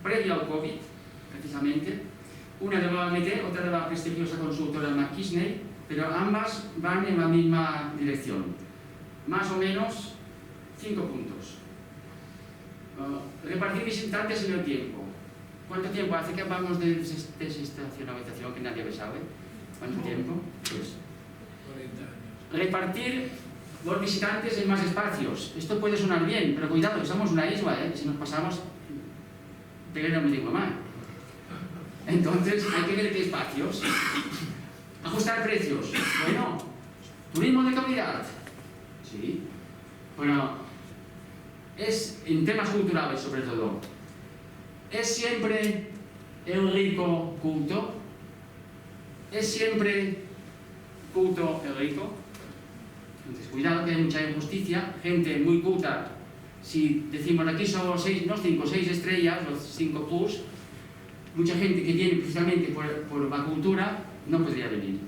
previo al COVID, precisamente. Una de la OMT, otra de la prestigiosa consultora McKinsey, pero ambas van en la misma dirección. Más o menos 5 puntos. Repartir visitantes en el tiempo. ¿Cuánto tiempo hace que hablamos de desestacionalización que nadie lo sabe? ¿Cuánto tiempo? Pues 40 años. repartir los visitantes en más espacios. Esto puede sonar bien, pero cuidado, que somos una isla, si nos pasamos, no me digo mal. Entonces hay que ver qué espacios. Ajustar precios. Bueno, turismo de calidad. Sí. Bueno, es en temas culturales sobre todo. ¿Es siempre el rico culto? ¿Es siempre culto el rico? Entonces, cuidado que hay mucha injusticia, gente muy culta. Si decimos aquí solo 6, no 5, 6 estrellas, los 5 plus, mucha gente que viene precisamente por la cultura no podría venir.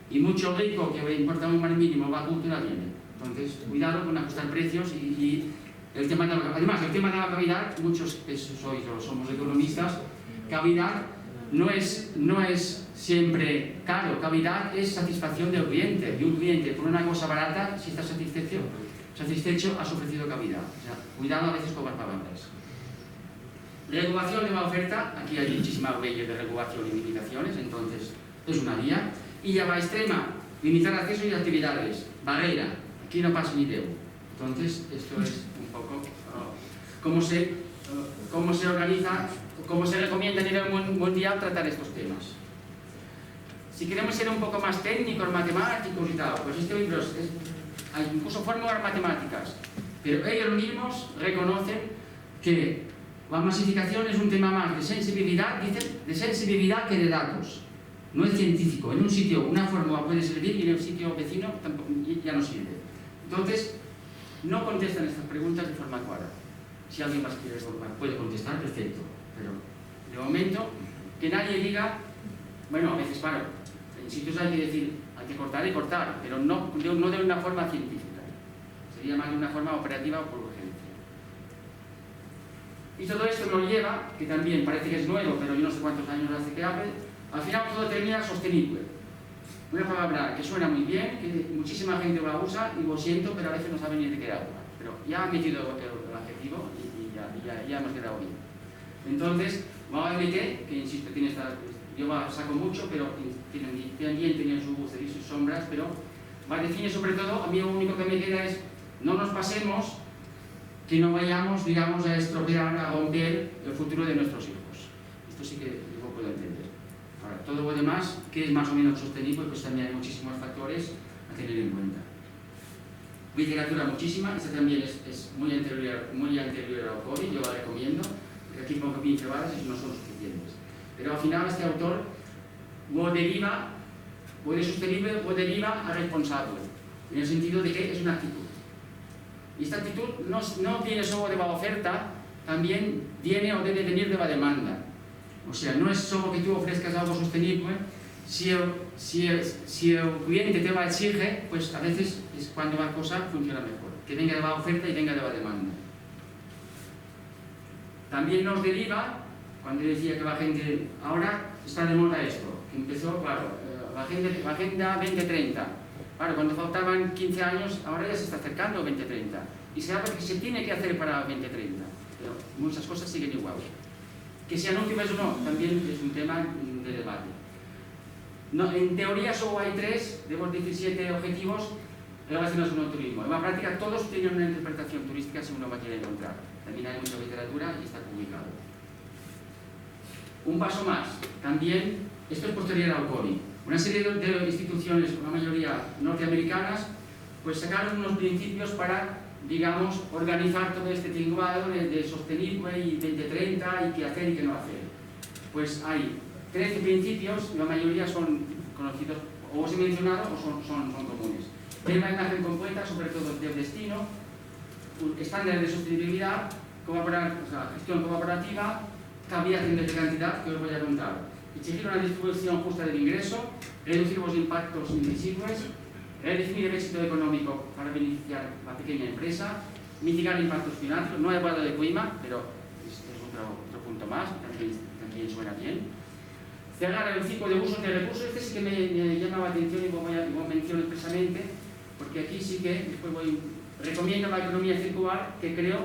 Y mucho rico que le importa un mal mínimo la cultura viene. Entonces, cuidado con ajustar precios y el tema de además, el tema de la calidad, muchos que sois o somos economistas, calidad no es siempre caro, calidad es satisfacción del cliente. Y un cliente por una cosa barata, si está satisfecho, has ofrecido calidad. O sea, cuidado a veces con las palabras. Regulación de la oferta, aquí hay muchísimas leyes de regulación y limitaciones, entonces es una vía. Y ya va extrema, limitar acceso y actividades, barrera, aquí no pasa ni debo. Entonces, esto es un poco cómo se organiza, cómo se recomienda a nivel mundial tratar estos temas. Si queremos ser un poco más técnicos, matemáticos y tal, pues este libro hay incluso fórmulas matemáticas, pero ellos mismos reconocen que la masificación es un tema más de sensibilidad, dicen, de sensibilidad que de datos. No es científico. En un sitio una fórmula puede servir y en el sitio vecino tampoco, ya no sirve. Entonces, no contestan estas preguntas de forma clara. Si alguien más quiere puede contestar, perfecto. Pero, de momento, que nadie diga, bueno, a veces, claro, en sitios hay que decir, hay que cortar y cortar, pero no de una forma científica. Sería más de una forma operativa o por urgencia. Y todo esto nos lleva, que también parece que es nuevo, pero yo no sé cuántos años hace que hable, al final todo termina sostenible. Una palabra que suena muy bien, que muchísima gente la usa y lo siento, pero a veces no sabe ni de qué habla. Pero ya han metido el adjetivo y ya hemos quedado bien. Entonces, la OMT, que insisto, yo la saco mucho, pero también tiene sus luces y sus sombras, pero la define sobre todo, a mí lo único que me queda es no nos pasemos, que no vayamos, digamos, a estropear, a romper el futuro de nuestros hijos. Esto sí que lo puedo entender. Ahora, todo lo demás, que es más o menos sostenible, pues también hay muchísimos factores a tener en cuenta. Literatura muchísima, esta también es muy anterior al COVID, yo la recomiendo, porque aquí pongo pinceladas y no son suficientes. Pero al final este autor lo deriva, o de sostenible, o deriva a responsable, en el sentido de que es una actitud. Y esta actitud no viene solo de la oferta, también viene o debe venir de la demanda. O sea, no es solo que tú ofrezcas algo sostenible, si el cliente te lo exige, pues a veces es cuando la cosa funciona mejor. Que venga de la oferta y venga de la demanda. También nos deriva, cuando decía que la gente, ahora está de moda esto, que empezó, claro, la Agenda 2030. Claro, cuando faltaban 15 años, ahora ya se está acercando el 2030. Y se habla que se tiene que hacer para el 2030, pero muchas cosas siguen igual. Que sean útiles o no, también es un tema de debate. No, en teoría solo hay 3 de los 17 objetivos relacionados con el turismo. En la práctica todos tienen una interpretación turística si uno la quiere encontrar. También hay mucha literatura y está publicado. Un paso más, también, esto es posterior al COVID. Una serie de instituciones, la mayoría norteamericanas, pues sacaron unos principios para, digamos, organizar todo este tinglado de sostenible y 2030 y qué hacer y qué no hacer. Pues hay 13 principios, la mayoría son conocidos, o os he mencionado, o son comunes. Tema de imagen completa, sobre todo del destino, estándares de sostenibilidad, gestión colaborativa, cambiación de cantidad, que os voy a contar. Exigir una distribución justa del ingreso, reducir los impactos invisibles, redefinir el éxito económico para beneficiar a la pequeña empresa, mitigar impactos climáticos. No he hablado de clima, pero es otro punto más, también suena bien. Cerrar el ciclo de uso de recursos, este sí que me llama la atención y lo menciono expresamente, porque aquí sí que recomiendo la economía circular, que creo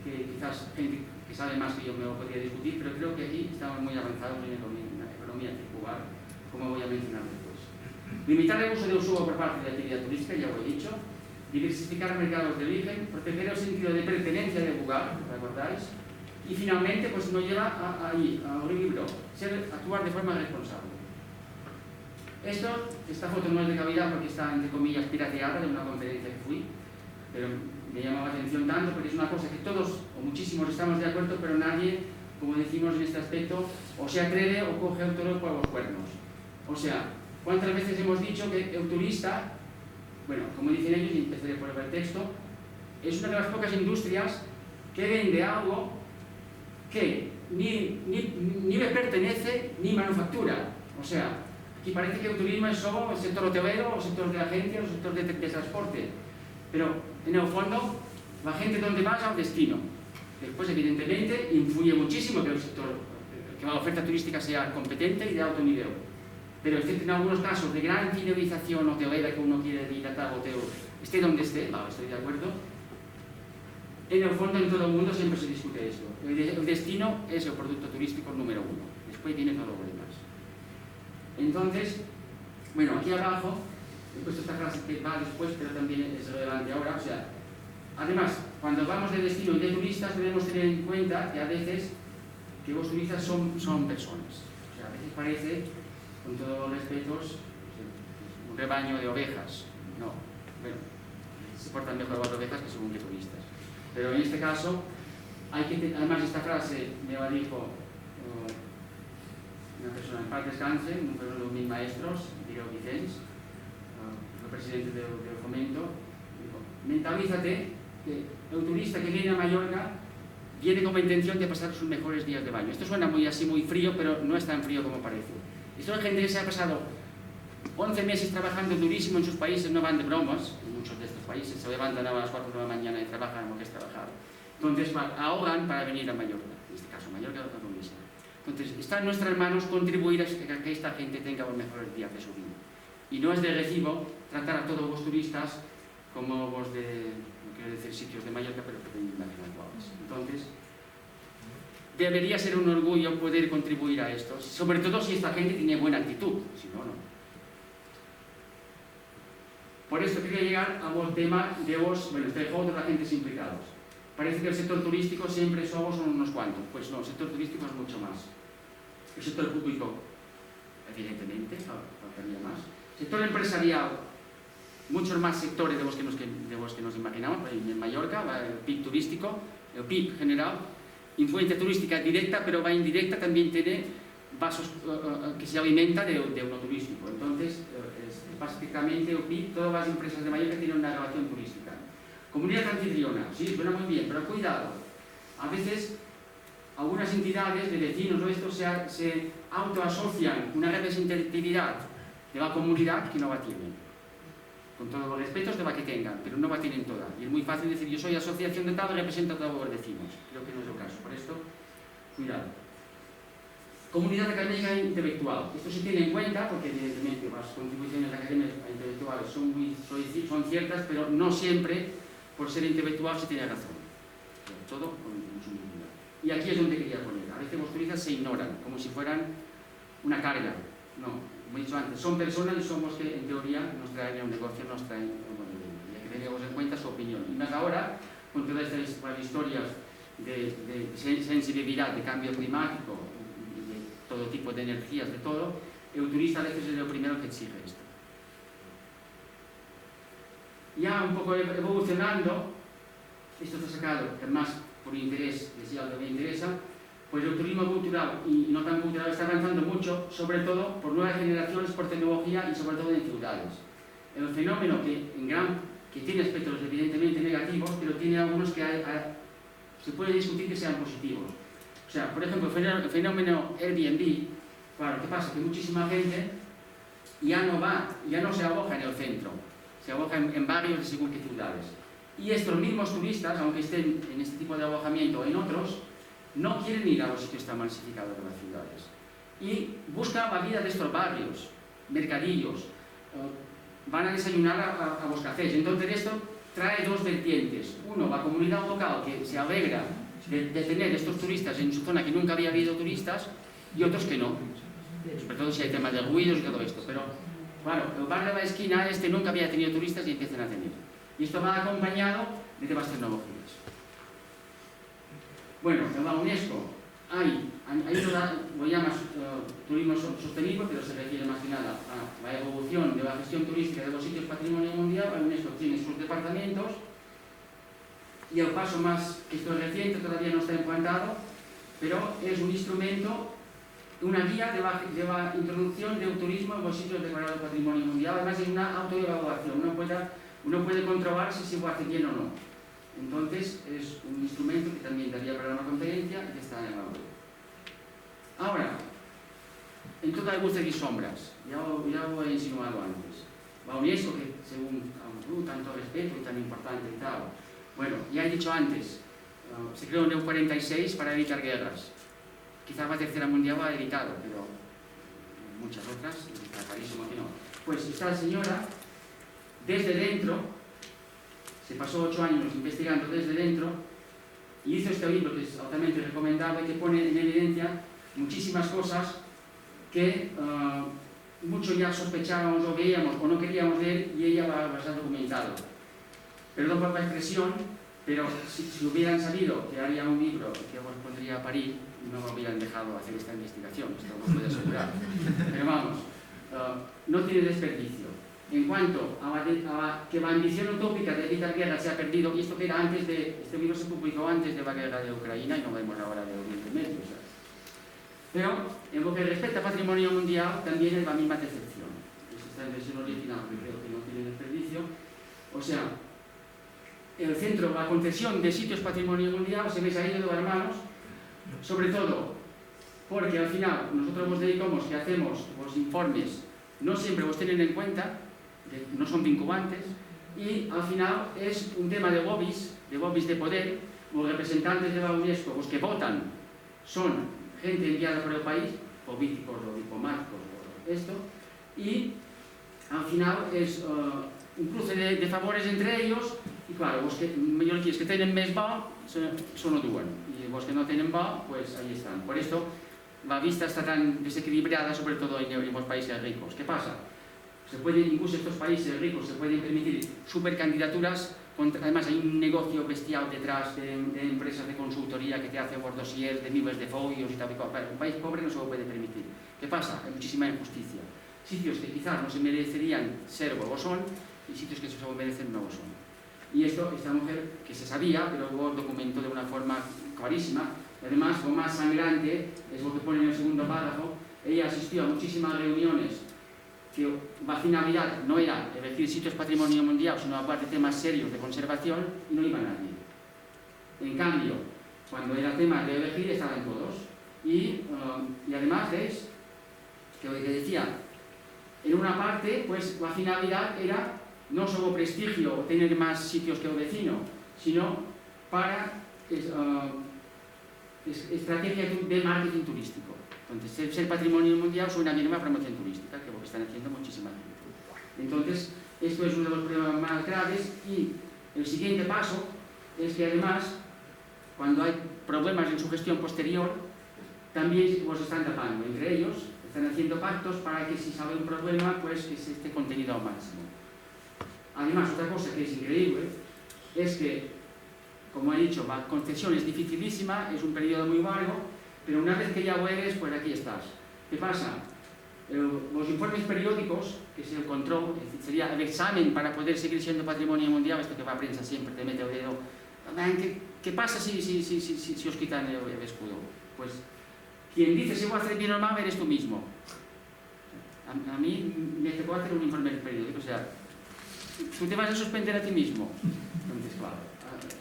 que quizás gente que sabe más que yo me lo podría discutir, pero creo que aquí estamos muy avanzados en la economía circular, como voy a mencionar después. Limitar el uso de uso por parte de la actividad turística, ya lo he dicho. Diversificar mercados de origen, proteger el sentido de pertenencia del lugar, ¿recordáis? Y finalmente, pues nos lleva a un libro, actuar de forma responsable. Esta foto no es de calidad porque está, entre comillas, pirateada de una conferencia que fui, pero me llama la atención tanto porque es una cosa que todos, o muchísimos, estamos de acuerdo, pero nadie, como decimos en este aspecto, o se atreve o coge el toro por los cuernos. O sea, ¿cuántas veces hemos dicho que el turista, bueno, como dicen ellos, y empezaré por el texto, es una de las pocas industrias que vende algo que ni le pertenece ni manufactura? O sea, aquí parece que el turismo es solo el sector hotelero, el sector de agencia, el sector de transporte, pero en el fondo la gente donde va es al destino. Después, evidentemente, influye muchísimo que que la oferta turística sea competente y de alto nivel, pero en algunos casos de gran fidelización hotelera que uno quiere ir a tal hotel, esté donde esté, vale, estoy de acuerdo. En el fondo, en todo el mundo siempre se discute esto. El destino es el producto turístico número uno. Después viene todo lo demás. Entonces, bueno, aquí abajo he puesto esta frase que va después, pero también es relevante ahora. O sea, además, cuando vamos de destino y de turistas, debemos tener en cuenta que a veces que los turistas son personas. O sea, a veces parece, con todos los respetos, un rebaño de ovejas. No, bueno, se portan mejor las ovejas que según que turistas. Pero en este caso, además esta frase me la dijo una persona en paz descanse, uno de mis maestros, Miguel Vicens, el presidente del Fomento, dijo: mentalízate que el turista que viene a Mallorca viene con la intención de pasar sus mejores días de baño. Esto suena muy así, muy frío, pero no es tan frío como parece. Esto es gente que se ha pasado 11 meses trabajando durísimo en sus países, no van de bromas, en muchos de estos países se levantan a las 4 de la mañana y trabajan lo que es trabajar. Entonces ahogan para venir a Mallorca, en este caso Mallorca o donde sea. Entonces está en nuestras manos contribuir a que esta gente tenga los mejores días de su vida. Y no es de recibo tratar a todos los turistas como los de, no quiero decir sitios de Mallorca, pero que pueden imaginar cuáles. Entonces, debería ser un orgullo poder contribuir a esto, sobre todo si esta gente tiene buena actitud, si no, no. Por eso quería llegar a un tema de los agentes implicados. Parece que el sector turístico siempre son unos cuantos. Pues no, el sector turístico es mucho más. El sector público, evidentemente, faltaría más. El sector empresarial, muchos más sectores de los que nos imaginamos. En Mallorca, el PIB turístico, el PIB general, influencia turística directa, pero va indirecta, también tiene vasos que se alimenta de uno turístico. Entonces, básicamente el PIB, todas las empresas de Mallorca tienen una relación turística. Comunidad anfitriona, sí, suena muy bien, pero cuidado. A veces, algunas entidades de vecinos o esto se autoasocian una representatividad de la comunidad que no la tienen. Con todos los respetos de la que tengan, pero no la tienen toda. Y es muy fácil decir, yo soy asociación de tal y represento a todos los vecinos. Creo que no es el caso. Por esto, cuidado. Comunidad académica e intelectual. Esto se tiene en cuenta porque, evidentemente, las contribuciones académicas e intelectuales son ciertas, pero no siempre, por ser intelectual, se tiene razón. Todo con su medida. Y aquí es donde quería poner. A veces los turistas se ignoran, como si fueran una carga. No, como he dicho antes, son personas y somos que, en teoría, nos traen un negocio, nos traen un buen dinero. Y hay que tener en cuenta su opinión. Y más ahora, con todas estas historias de sensibilidad, de cambio climático, todo tipo de energías, de todo, el turista a veces es el primero que exige esto. Ya un poco evolucionando, esto está sacado, además por interés, si algo me interesa, pues el turismo cultural y no tan cultural está avanzando mucho, sobre todo por nuevas generaciones, por tecnología y sobre todo en ciudades. El fenómeno que tiene aspectos evidentemente negativos, pero tiene algunos que se puede discutir que sean positivos. O sea, por ejemplo, el fenómeno Airbnb, claro, ¿qué pasa? Que muchísima gente ya no se aloja en el centro, se aloja en barrios de según qué ciudades. Y estos mismos turistas, aunque estén en este tipo de alojamiento o en otros, no quieren ir a los sitios tan masificados de las ciudades. Y buscan la vida de estos barrios, mercadillos, van a desayunar a los cafés. Entonces esto trae dos vertientes. Uno, la comunidad local que se alegra de tener estos turistas en su zona que nunca había habido turistas, y otros que no, sobre todo si hay temas de ruidos y todo esto. Pero claro, el bar de la esquina este nunca había tenido turistas y empiezan a tener. Y esto va acompañado de nuevas tecnologías. Bueno, en la UNESCO hay lo llamas turismo sostenible, pero se refiere más que nada a la evolución de la gestión turística de los sitios patrimonio mundial. La UNESCO tiene sus departamentos y el paso más, que esto es reciente, todavía no está implantado, pero es un instrumento, una guía de la introducción del turismo en los sitios declarados patrimonio mundial. Además es una autoevaluación, uno puede comprobar si se lo hace bien o no. Entonces es un instrumento que también daría para una conferencia y que está en la web. Ahora, en todas las luces y sombras, ya lo he insinuado antes, la UNESCO, que según tanto respeto y tan importante y tal, bueno, ya he dicho antes, se creó en el 46 para evitar guerras. Quizás la Tercera Mundial la ha evitado, pero muchas otras, está clarísimo que no. Pues esta señora, desde dentro, se pasó 8 años investigando desde dentro y hizo este libro que es altamente recomendable, que pone en evidencia muchísimas cosas que muchos ya sospechábamos o veíamos o no queríamos ver, y ella las ha documentado. Perdón por la expresión, pero si hubieran sabido que haría un libro que os pondría a parir, no me hubieran dejado hacer esta investigación, esto lo puedo asegurar. Pero vamos, no tiene desperdicio. En cuanto a que la ambición utópica de evitar guerra se ha perdido, y esto que era antes este libro se publicó antes de la guerra de Ucrania y no vemos ahora de Oriente Medio. O sea. Pero en lo que respecta a patrimonio mundial también es la misma decepción. Esta es la versión original, que creo que no tiene desperdicio. O sea, el centro, la concesión de sitios patrimonio mundial se me ha ido de las manos, sobre todo porque al final nosotros nos dedicamos, que hacemos los informes, no siempre los tienen en cuenta, no son vinculantes, y al final es un tema de lobbies de poder. Los representantes de la UNESCO, los que votan, son gente enviada por el país, políticos o diplomáticos o esto, y al final es un cruce de favores entre ellos, y claro, los que tienen más va, son duen, y los que no tienen va, pues ahí están. Por esto la vista está tan desequilibrada, sobre todo en los países ricos. ¿Qué pasa? Incluso estos países ricos se pueden permitir supercandidaturas, además hay un negocio bestial detrás de empresas de consultoría que te hacen los dossiers de miles de folios y tal y cual. Un país pobre no se lo puede permitir. ¿Qué pasa? Hay muchísima injusticia. Sitios que quizás no se merecerían ser o lo son, y sitios que se lo merecen no lo son. Y esta mujer, que se sabía, pero luego documentó de una forma clarísima. Además, lo más sangrante es lo que pone en el segundo párrafo. Ella asistió a muchísimas reuniones que la finalidad no era elegir sitios patrimonio mundial, sino hablar de temas serios de conservación, y no iba nadie. En cambio, cuando era tema de elegir, estaban todos. Y además es que lo que decía, en una parte, pues la finalidad era no solo prestigio o tener más sitios que el vecino, sino para estrategia de marketing turístico. Entonces, ser patrimonio mundial suena bien a promoción turística, que es lo que están haciendo muchísima gente. Entonces, esto es uno de los problemas más graves, y el siguiente paso es que además, cuando hay problemas en su gestión posterior, también los están tapando. Entre ellos, están haciendo pactos para que si sale un problema, pues que se esté contenido al máximo. Además, otra cosa que es increíble es que, como he dicho, la concesión es dificilísima, es un periodo muy largo, pero una vez que ya lo eres, pues aquí estás. ¿Qué pasa? Los informes periódicos, que es el control, es decir, sería el examen para poder seguir siendo patrimonio mundial, esto que va a prensa siempre, te mete el dedo. ¿Qué pasa si os quitan el escudo? Pues quien dice si voy a hacer bien o mal eres tú mismo. A mí me tocó hacer un informe periódico, o sea, tú te vas a suspender a ti mismo. Entonces, claro,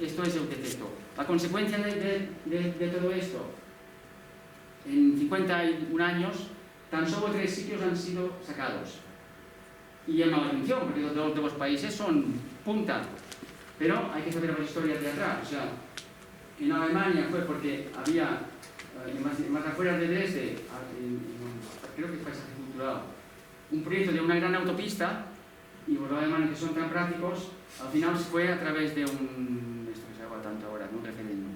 esto es el defecto. La consecuencia de todo esto, en 51 años, tan solo 3 sitios han sido sacados. Y en mala atención, porque todos los países son punta. Pero hay que saber la historia de atrás. O sea, en Alemania fue porque había, más afuera de Dresde, creo que es paisaje cultural, un proyecto de una gran autopista, y los alemanes que son tan prácticos, al final se fue a través de esto que se llama tanto ahora, un referéndum.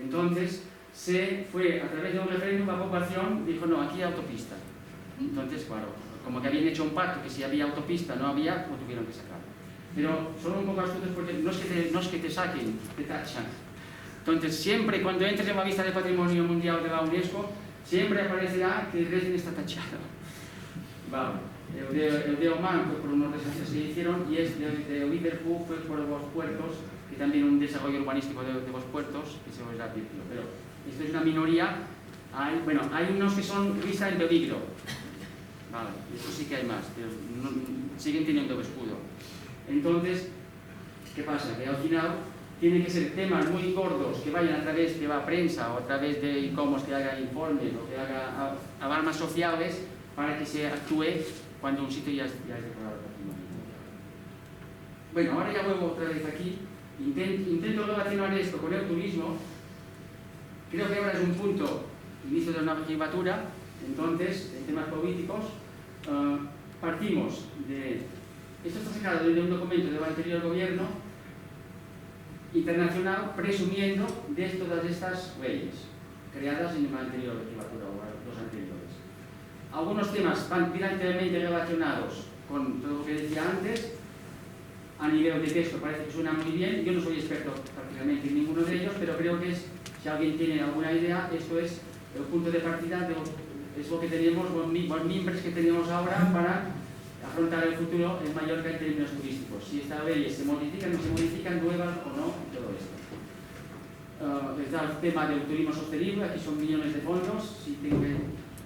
Entonces, se fue a través de un referéndum, la población dijo, no, aquí hay autopista. Entonces, claro, como que habían hecho un pacto que si había autopista no había, lo tuvieron que sacar. Pero son un poco astutos porque no es que te saquen, te tachan. Entonces, siempre cuando entres en la lista de Patrimonio Mundial de la UNESCO, siempre aparecerá que Dresden está tachado. Vale. El de Oman fue por unos desastres que hicieron, y de Liverpool fue por los puertos, que también un desarrollo urbanístico de los puertos, que se os advirtió. Pero esto es una minoría. Hay unos que son lista en peligro. Vale, eso sí que hay más, pero siguen teniendo el escudo. Entonces, ¿qué pasa? Que al final tienen que ser temas muy gordos que vayan a través de la prensa o a través de ICOMOS que haga informes o que haga alarmas sociales para que se actúe cuando un sitio ya es declarado patrimonio. Bueno, ahora ya vuelvo otra vez aquí. Intento relacionar esto con el turismo. Creo que ahora es un punto, inicio de una legislatura. Entonces, en temas políticos, partimos de... Esto está sacado de un documento del anterior gobierno internacional presumiendo de todas estas leyes creadas en la anterior legislatura o los anteriores. Algunos temas van directamente relacionados con todo lo que decía antes. A nivel de texto parece que suena muy bien. Yo no soy experto prácticamente en ninguno de ellos, pero creo que si alguien tiene alguna idea, esto es el punto de partida, es lo que tenemos, los miembros que tenemos ahora para afrontar el futuro en Mallorca en términos turísticos. Si estas leyes se modifican, no se modifican, nuevas o no, y todo esto. Está el tema del turismo sostenible, aquí son millones de fondos. Si tengo que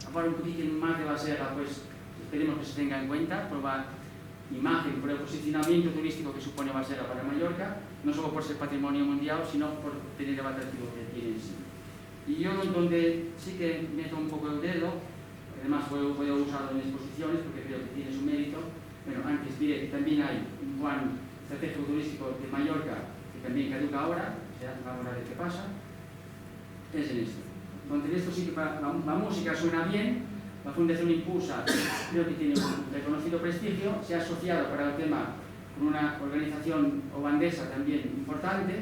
hablar un poquito más de la serra, pues esperemos que se tenga en cuenta, por la imagen, por el posicionamiento turístico que supone la serra para Mallorca, no solo por ser patrimonio mundial, sino por tener el atractivo que tiene en sí. Y yo donde sí que meto un poco el dedo, además puedo usarlo en exposiciones porque creo que tiene su mérito. Bueno, antes diré que también hay un plan estratégico turístico de Mallorca que también caduca ahora, o sea, vamos a ver qué pasa, es en esto. Entonces esto sí que la música suena bien, la Fundación Impulsa creo que tiene un reconocido prestigio, se ha asociado para el tema con una organización holandesa también importante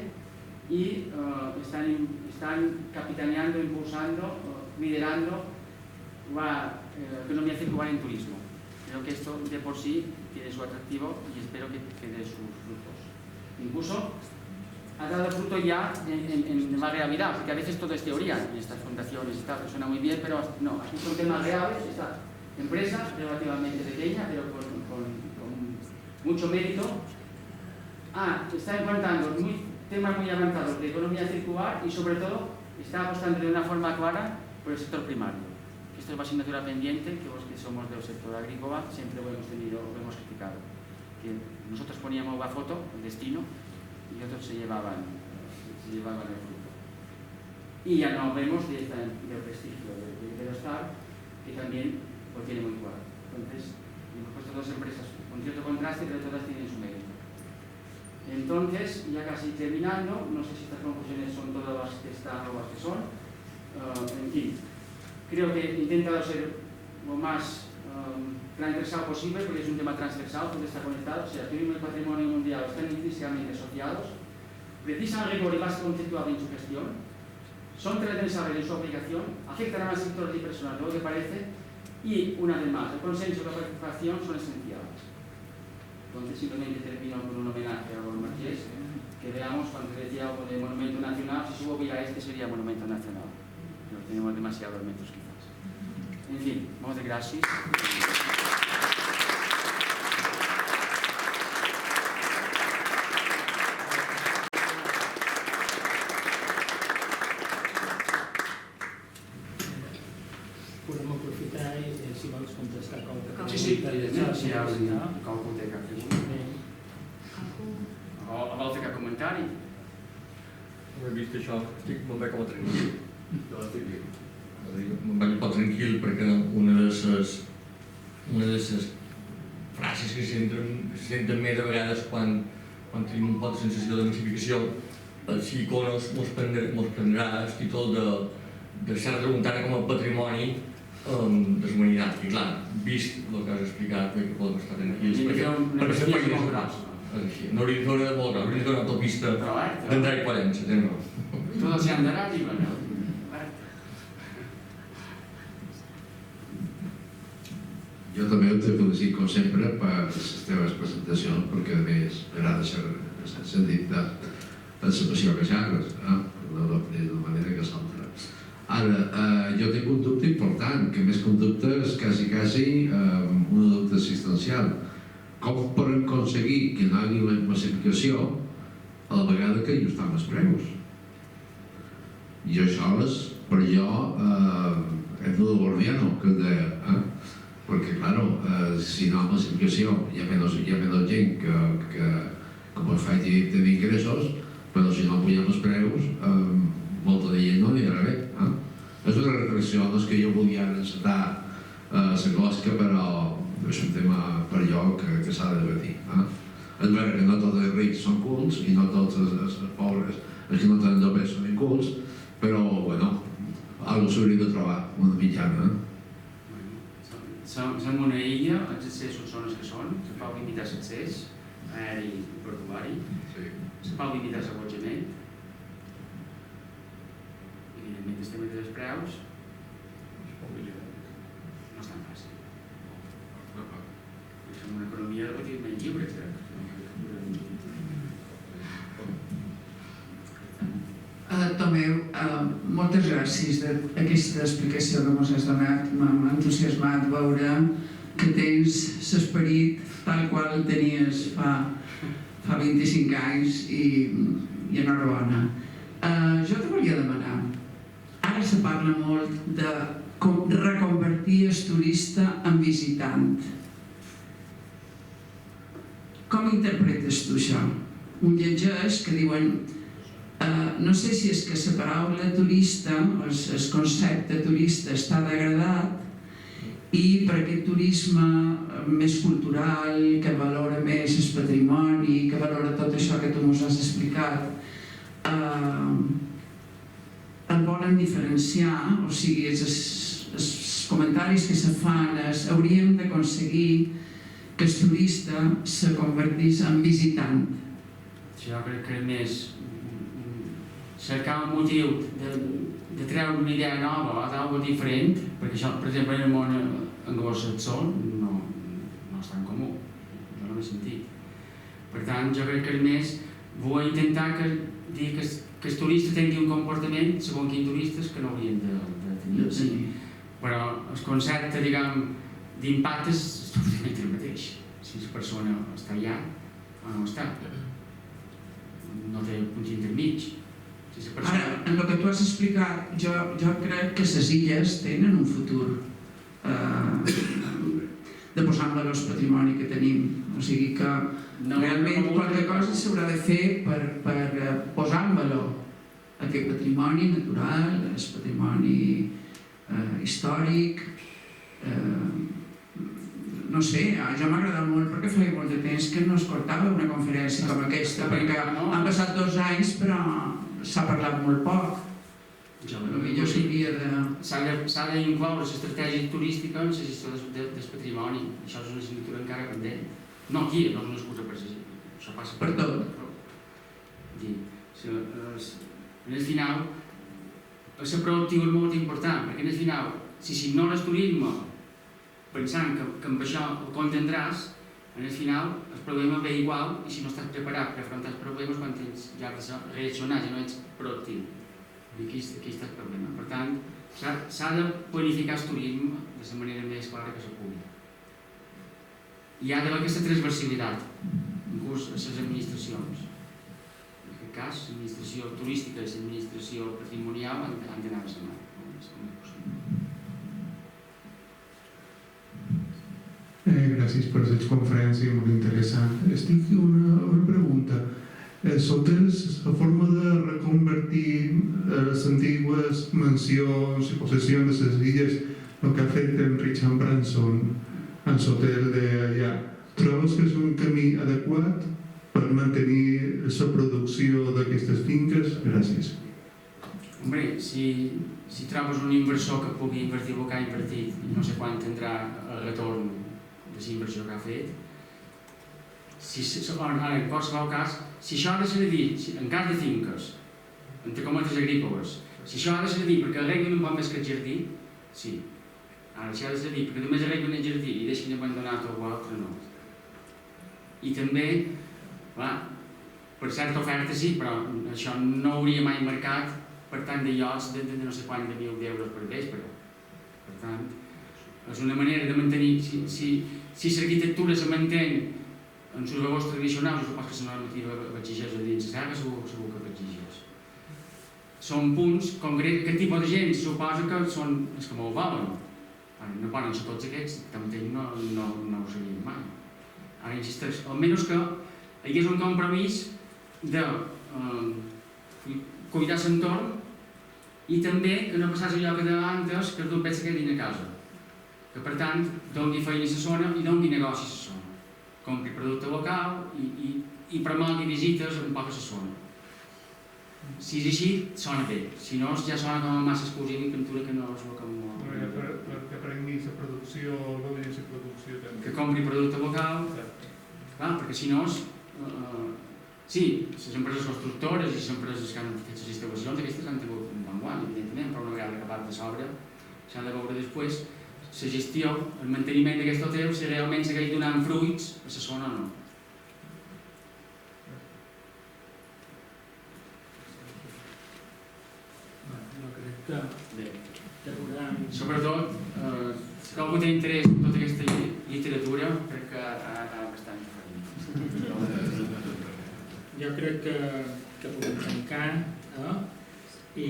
y están capitaneando, impulsando, liderando la economía circular en turismo. Creo que esto de por sí tiene su atractivo y espero que dé sus frutos. Incluso ha dado fruto ya en la realidad, porque a veces todo es teoría en estas fundaciones, que suena muy bien, pero no, aquí son temas reales. Esta empresa relativamente pequeña, pero con mucho mérito, está implantando temas muy avanzados de economía circular y sobre todo está apostando de una forma clara por el sector primario. Esto es una asignatura pendiente que los que somos del sector agrícola siempre lo hemos tenido, lo hemos criticado. Que nosotros poníamos la foto, el destino, y otros se llevaban el fruto. Y ya no hablemos del prestigio de los TAR, que también lo tiene muy claro. Entonces, hemos puesto dos empresas con cierto contraste, pero todas tienen su mérito. Entonces, ya casi terminando, no sé si estas conclusiones son todas las que están o las que son. En fin, creo que he intentado ser lo más transversal posible, porque es un tema transversal, todo está conectado. O sea, el turismo y el patrimonio mundial están intrínsecamente asociados, precisan rigor y base conceptual en su gestión, son transversales en su aplicación, afectan a más sectores y personas de lo que parece, y una vez más, el consenso y la participación son esenciales. Entonces, simplemente termino con un homenaje a Juan Marqués, que veamos cuando decía algo de monumento nacional, si subo a este sería monumento nacional. No tenemos demasiados metros quizás. En fin, moltes gràcies. Podem aprofitar i si vols contestar qualque Sí, evidentment, si hi ha qualcú té cap pregunta. O vol fer cap comentari? He vist això, me'n veig com a tranquil. Jo estic bé. Me'n veig poc tranquil perquè una de les frases que se senten més a vegades quan tenim un pot de sensació de massificació, si Iconos mos prendrà el títol de ser tramuntana com a patrimoni de la humanitat. I clar, vist el que has explicat, crec que podem estar tranquils, perquè la feina és fàcil. És així, no hauríem de fer una molt gran, hauríem de fer una autopista d'entrar i 40, no? Tot se han d'anar, diuen, no? Jo també te felicito, com sempre, per les teves presentacions, perquè a més m'agrada sentir de la situació que xerres, de la manera que s'altra. Ara, jo tinc un dubte important, que més que un dubte és quasi un dubte assistencial. Com podem aconseguir que no hi hagi la massificació a la vegada que ajustem els preus? I això és, per jo, és el gordiano que es deia, perquè, claro, si no hi ha massificació hi ha menys gent que pot fer tenir ingressos, però si no pugem els preus, molta de gent no anirà bé. És una reflexió que jo volia encetar la closca, però és un tema per jo que s'ha de debatir. És vera que no tots els rics són cults i no tots els pobres, els que no tenen dobles són incults, però, bueno, algo s'hauria de trobar, una mitjana. Som una illa, els accessos són els que són, se pot limitar l'accés aeri i portuari, se pot limitar l'allotjament, evidentment el tema dels preus no és tan fàcil. Som una economia relativament lliure, crec. Tomeu, moltes gràcies d'aquesta explicació que ens has donat. M'ha entusiasmat veure que tens l'esperit tal qual el tenies fa 25 anys i enhorabona. Jo te volia demanar, ara se parla molt de reconvertir el turista en visitant. Com interpretes tu això? Un llegeix que diuen no sé si és que la paraula turista, el concepte turista està degradat i per aquest turisme més cultural, que valora més el patrimoni, que valora tot això que tu ens has explicat, el volen diferenciar, o sigui, els comentaris que se fan hauríem d'aconseguir que el turista se convertís en visitant. Jo crec que més cercar un motiu de treure una idea nova o d'algo diferent, perquè això, per exemple, en el món anglosaxó no és tan comú, jo no l'he sentit. Per tant, jo crec que més vull intentar dir que el turista tingui un comportament segons quins turistes que no haurien de tenir. Però el concepte, diguem, d'impacte és totalment el mateix. Si la persona està allà o no està. No té punts intermig. Ara, en el que tu has explicat, jo crec que les illes tenen un futur de posar en valor el patrimoni que tenim. O sigui que realment qualque cosa s'haurà de fer per posar en valor aquest patrimoni natural, el patrimoni històric. No sé, jo m'ha agradat molt perquè feia molt de temps que no es cortava una conferència com aquesta, perquè han passat 2 anys però s'ha parlat molt poc. Potser s'hauria de... S'ha d'incloure l'estratègia turística en la gestió del patrimoni. Això és una assignatura encara pendent. No aquí, no és una excusa per això. Això passa per tot. En el final, el ser productiu és molt important, perquè en el final, si ignores turisme pensant que amb això ho contendràs, en el final el problema ve igual i si no estàs preparat per afrontar els problemes quan tens ja de reaccionar, ja no ets productiu. I aquí està el problema. Per tant, s'ha de planificar el turisme de la manera més clara que se pugui. Hi ha d'haver aquesta transversalitat, inclús a les administracions. En aquest cas, l'administració turística i l'administració patrimonial han d'anar a la mà. Gràcies per aquesta conferència, molt interessant. Estic una pregunta. Els hotels, la forma de reconvertir les antigues mansions i possessions de les illes, el que ha fet en Richard Branson en l'hotel d'allà, trobes que és un camí adequat per mantenir la producció d'aquestes finques? Gràcies. Hombre, si trobes un inversor que pugui invertir el que ha invertit i no sé quan tindrà el retorn de la inversió que ha fet, en qualsevol cas, si això ha de ser dir, en cas de finques, entre cometes agrícoles, si això ha de ser dir perquè arreglen un poc més que el jardí, sí. Ara, si ha de ser dir perquè només arreglen el jardí i deixin abandonat o altre, no. I també, clar, per certa oferta sí, però això no hauria mai marcat per tant de llocs de no sé quant de mil d'euros per vespre. Per tant, és una manera de mantenir, si l'arquitectura se manté en els valors tradicionals, jo suposo que la normativa l'exigeix a dins la serra, segur que l'exigeix. Són punts concrets, aquest tipus de gent suposa que són els que m'ho volen. No poden ser tots aquests, també no ho sabíem mai. Ara insisteix, almenys que hi hagués un compromís de cuidar l'entorn i també que no passés allò que deia antes, que els pensa que quedin a casa. Que per tant doni feina a la zona i doni negoci a la zona. Compri producte local i promogui visites un poc a la zona. Si és així, sona bé. Si no, ja sona com a massa excusa i pintura que no és el que m'ho... Que prengui la producció, no digui la producció també. Que compri producte local, clar, perquè si no... Sí, les empreses constructores i les empreses que han fet les instal·lacions, aquestes han tingut un bon guany, evidentment, però una vegada acabat de sobre s'ha de veure després la gestió, el manteniment d'aquest hotel, si realment segueix donant fruits a la zona o no. Jo crec que podem... Sobretot, si algú té interès en tota aquesta literatura, crec que ha bastant de feina. Jo crec que podem tancar i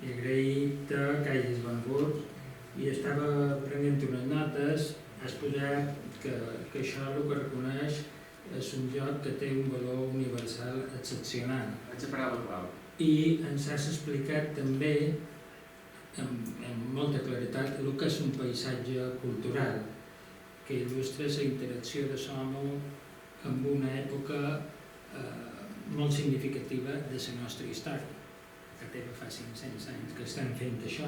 agrair-te que hagis vengut i estava prenent unes notes. Has posat que això el que reconeix és un joc que té un valor universal excepcional. Vaig a parar la clau. I ens has explicat també amb molta claretat el que és un paisatge cultural que il·lustra la interacció de Somo amb una època molt significativa de la nostra història. A teva fa 500 anys que estan fent això.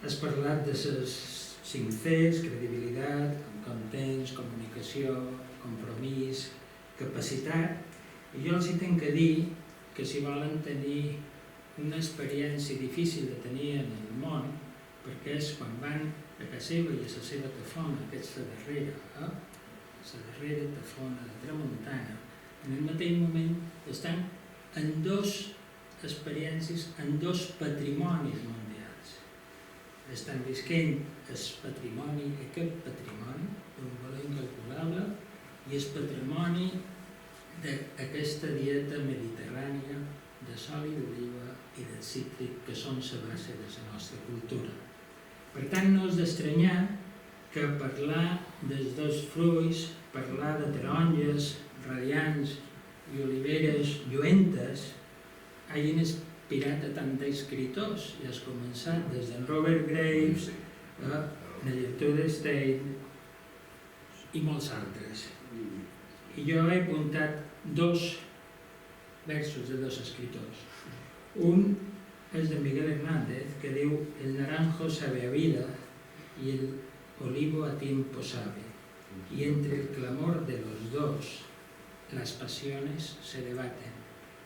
Has parlat de les 5 Cs, credibilitat, contents, comunicació, compromís, capacitat, i jo els hi tenc que dir que si volen tenir una experiència difícil de tenir en el món, perquè és quan van a casa seva i a la seva tafona, que és la darrera tafona de Tramuntana, en el mateix moment estan en 2 experiències, en 2 patrimonis mundials. Estan visquent el patrimoni, aquest patrimoni, d'un valor incalculable, i el patrimoni d'aquesta dieta mediterrània de sol i d'oliva i de cítric, que són la base de la nostra cultura. Per tant, no és d'estranyar que parlar dels 2 fruits, parlar de taronges, radiants i oliveres lluentes, hagin inspirat a tants escriptors. Ja has començat des d'en Robert Graves, a Gertrude Stein i molts altres. I jo he apuntat 2 versos de 2 escriptors. Un és de Miguel Hernández, que diu: el naranjo sabe a vida y el olivo a tiempo sabe, y entre el clamor de los 2 las pasiones se debaten.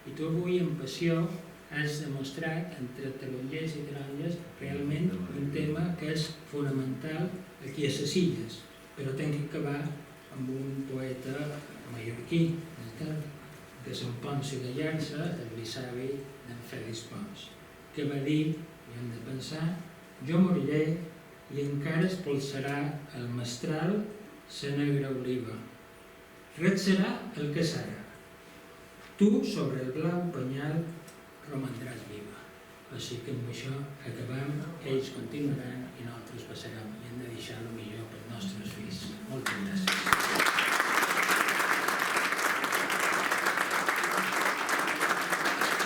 I tu avui en Passió has demostrat, entre tarongers i taronges, realment un tema que és fonamental aquí a les Illes, però tenc que acabar amb un poeta mallorquí, que és en Pons i Gallarza, el bisavi d'en Fèlix Pons, que va dir, i hem de pensar, jo moriré i encara es polsarà el mestral sa negra oliva. Res serà el que serà. Tu, sobre el blau penyal, romandràs viva. Així que amb això acabem, ells continuaran i nosaltres passarem i hem de deixar el millor pels nostres fills. Moltes gràcies.